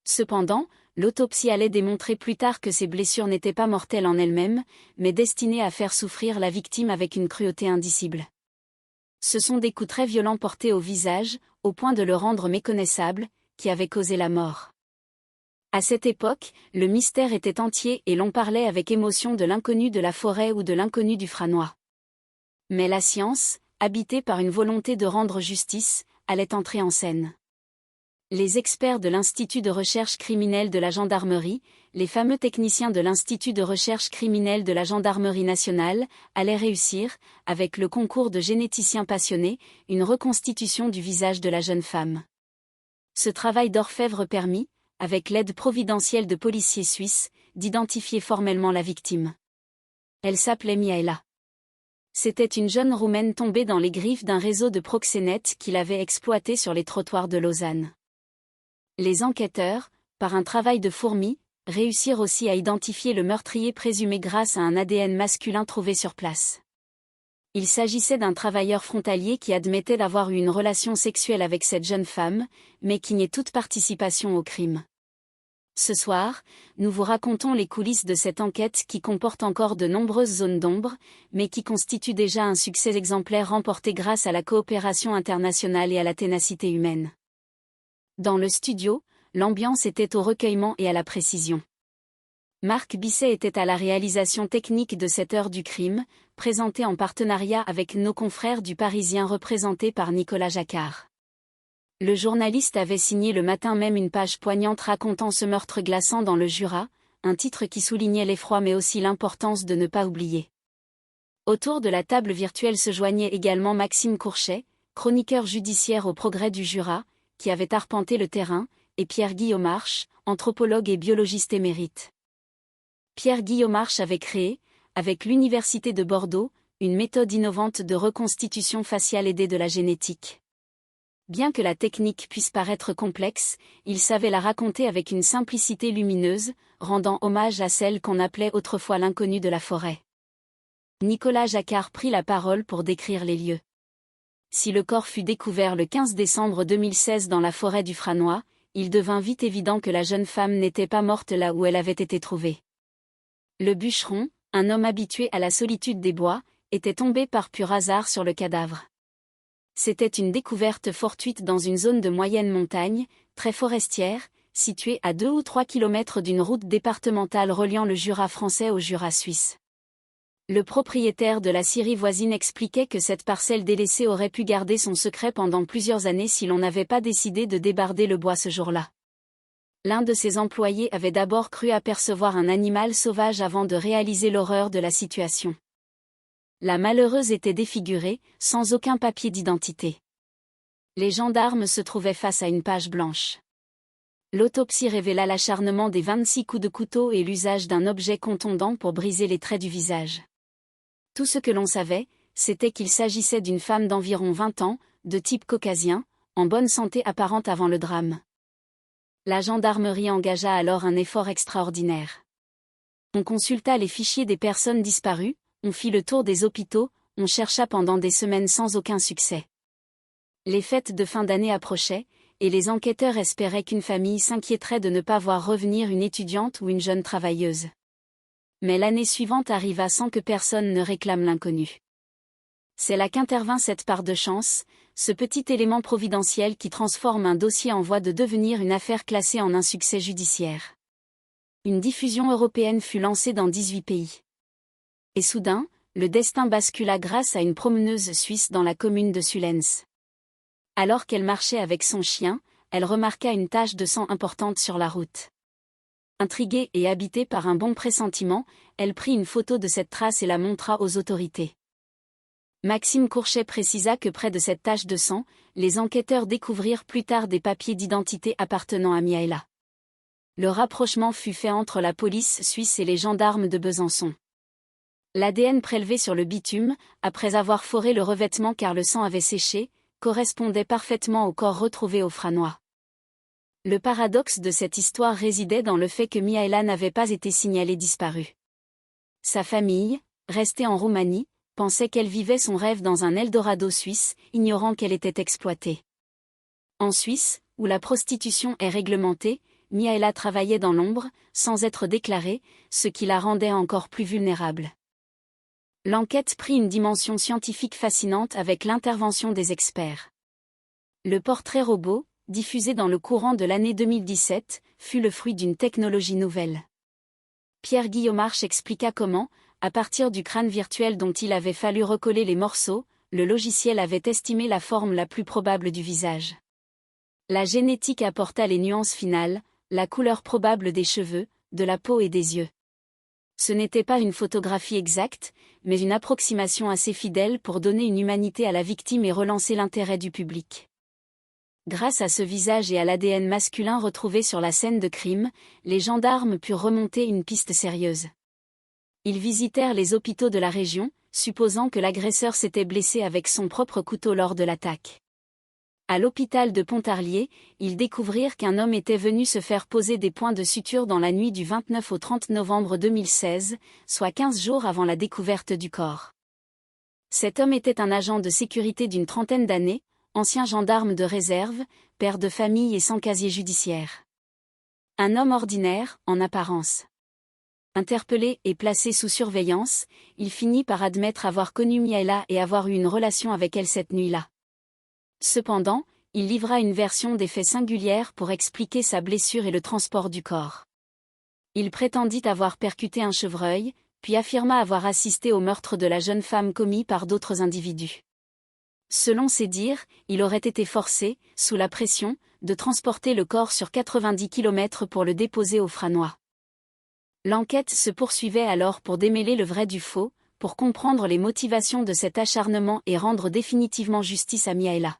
Cependant, l'autopsie allait démontrer plus tard que ces blessures n'étaient pas mortelles en elles-mêmes, mais destinées à faire souffrir la victime avec une cruauté indicible. Ce sont des coups très violents portés au visage, au point de le rendre méconnaissable, qui avaient causé la mort. À cette époque, le mystère était entier et l'on parlait avec émotion de l'inconnu de la forêt ou de l'inconnu du Franois. Mais la science, habitée par une volonté de rendre justice, allait entrer en scène. Les experts de l'Institut de recherche criminelle de la gendarmerie, les fameux techniciens de l'Institut de recherche criminelle de la gendarmerie nationale, allaient réussir, avec le concours de généticiens passionnés, une reconstitution du visage de la jeune femme. Ce travail d'orfèvre permit, avec l'aide providentielle de policiers suisses, d'identifier formellement la victime. Elle s'appelait Miaela. C'était une jeune Roumaine tombée dans les griffes d'un réseau de proxénètes qu'il avait exploité sur les trottoirs de Lausanne. Les enquêteurs, par un travail de fourmi, réussirent aussi à identifier le meurtrier présumé grâce à un ADN masculin trouvé sur place. Il s'agissait d'un travailleur frontalier qui admettait d'avoir eu une relation sexuelle avec cette jeune femme, mais qui niait toute participation au crime. Ce soir, nous vous racontons les coulisses de cette enquête qui comporte encore de nombreuses zones d'ombre, mais qui constitue déjà un succès exemplaire remporté grâce à la coopération internationale et à la ténacité humaine. Dans le studio, l'ambiance était au recueillement et à la précision. Marc Bisset était à la réalisation technique de cette heure du crime, présentée en partenariat avec nos confrères du Parisien représentés par Nicolas Jacquard. Le journaliste avait signé le matin même une page poignante racontant ce meurtre glaçant dans le Jura, un titre qui soulignait l'effroi mais aussi l'importance de ne pas oublier. Autour de la table virtuelle se joignait également Maxime Courchet, chroniqueur judiciaire au Progrès du Jura, qui avait arpenté le terrain, et Pierre Guillaumarche, anthropologue et biologiste émérite. Pierre Guillaumarche avait créé, avec l'Université de Bordeaux, une méthode innovante de reconstitution faciale aidée de la génétique. Bien que la technique puisse paraître complexe, il savait la raconter avec une simplicité lumineuse, rendant hommage à celle qu'on appelait autrefois l'inconnu de la forêt. Nicolas Jacquard prit la parole pour décrire les lieux. Si le corps fut découvert le 15 décembre 2016 dans la forêt du Franois, il devint vite évident que la jeune femme n'était pas morte là où elle avait été trouvée. Le bûcheron, un homme habitué à la solitude des bois, était tombé par pur hasard sur le cadavre. C'était une découverte fortuite dans une zone de moyenne montagne, très forestière, située à 2 ou 3 kilomètres d'une route départementale reliant le Jura français au Jura suisse. Le propriétaire de la scierie voisine expliquait que cette parcelle délaissée aurait pu garder son secret pendant plusieurs années si l'on n'avait pas décidé de débarder le bois ce jour-là. L'un de ses employés avait d'abord cru apercevoir un animal sauvage avant de réaliser l'horreur de la situation. La malheureuse était défigurée, sans aucun papier d'identité. Les gendarmes se trouvaient face à une page blanche. L'autopsie révéla l'acharnement des 26 coups de couteau et l'usage d'un objet contondant pour briser les traits du visage. Tout ce que l'on savait, c'était qu'il s'agissait d'une femme d'environ 20 ans, de type caucasien, en bonne santé apparente avant le drame. La gendarmerie engagea alors un effort extraordinaire. On consulta les fichiers des personnes disparues, on fit le tour des hôpitaux, on chercha pendant des semaines sans aucun succès. Les fêtes de fin d'année approchaient, et les enquêteurs espéraient qu'une famille s'inquiéterait de ne pas voir revenir une étudiante ou une jeune travailleuse. Mais l'année suivante arriva sans que personne ne réclame l'inconnu. C'est là qu'intervint cette part de chance, ce petit élément providentiel qui transforme un dossier en voie de devenir une affaire classée en insuccès judiciaire. Une diffusion européenne fut lancée dans 18 pays. Et soudain, le destin bascula grâce à une promeneuse suisse dans la commune de Sullens. Alors qu'elle marchait avec son chien, elle remarqua une tache de sang importante sur la route. Intriguée et habitée par un bon pressentiment, elle prit une photo de cette trace et la montra aux autorités. Maxime Courchet précisa que près de cette tache de sang, les enquêteurs découvrirent plus tard des papiers d'identité appartenant à Miaela. Le rapprochement fut fait entre la police suisse et les gendarmes de Besançon. L'ADN prélevé sur le bitume, après avoir foré le revêtement car le sang avait séché, correspondait parfaitement au corps retrouvé au Franois. Le paradoxe de cette histoire résidait dans le fait que Miaela n'avait pas été signalée disparue. Sa famille, restée en Roumanie, pensait qu'elle vivait son rêve dans un Eldorado suisse, ignorant qu'elle était exploitée. En Suisse, où la prostitution est réglementée, Miaela travaillait dans l'ombre, sans être déclarée, ce qui la rendait encore plus vulnérable. L'enquête prit une dimension scientifique fascinante avec l'intervention des experts. Le portrait robot, diffusé dans le courant de l'année 2017, fut le fruit d'une technologie nouvelle. Pierre Guillaumarche expliqua comment, à partir du crâne virtuel dont il avait fallu recoller les morceaux, le logiciel avait estimé la forme la plus probable du visage. La génétique apporta les nuances finales, la couleur probable des cheveux, de la peau et des yeux. Ce n'était pas une photographie exacte, mais une approximation assez fidèle pour donner une humanité à la victime et relancer l'intérêt du public. Grâce à ce visage et à l'ADN masculin retrouvé sur la scène de crime, les gendarmes purent remonter une piste sérieuse. Ils visitèrent les hôpitaux de la région, supposant que l'agresseur s'était blessé avec son propre couteau lors de l'attaque. À l'hôpital de Pontarlier, ils découvrirent qu'un homme était venu se faire poser des points de suture dans la nuit du 29 au 30 novembre 2016, soit 15 jours avant la découverte du corps. Cet homme était un agent de sécurité d'une trentaine d'années, ancien gendarme de réserve, père de famille et sans casier judiciaire. Un homme ordinaire, en apparence. Interpellé et placé sous surveillance, il finit par admettre avoir connu Miaela et avoir eu une relation avec elle cette nuit-là. Cependant, il livra une version des faits singulière pour expliquer sa blessure et le transport du corps. Il prétendit avoir percuté un chevreuil, puis affirma avoir assisté au meurtre de la jeune femme commis par d'autres individus. Selon ses dires, il aurait été forcé, sous la pression, de transporter le corps sur 90 km pour le déposer au Franois. L'enquête se poursuivait alors pour démêler le vrai du faux, pour comprendre les motivations de cet acharnement et rendre définitivement justice à Miaela.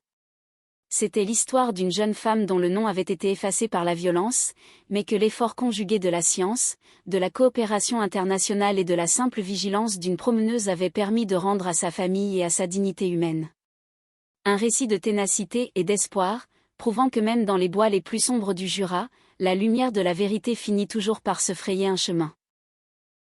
C'était l'histoire d'une jeune femme dont le nom avait été effacé par la violence, mais que l'effort conjugué de la science, de la coopération internationale et de la simple vigilance d'une promeneuse avait permis de rendre à sa famille et à sa dignité humaine. Un récit de ténacité et d'espoir, prouvant que même dans les bois les plus sombres du Jura, la lumière de la vérité finit toujours par se frayer un chemin.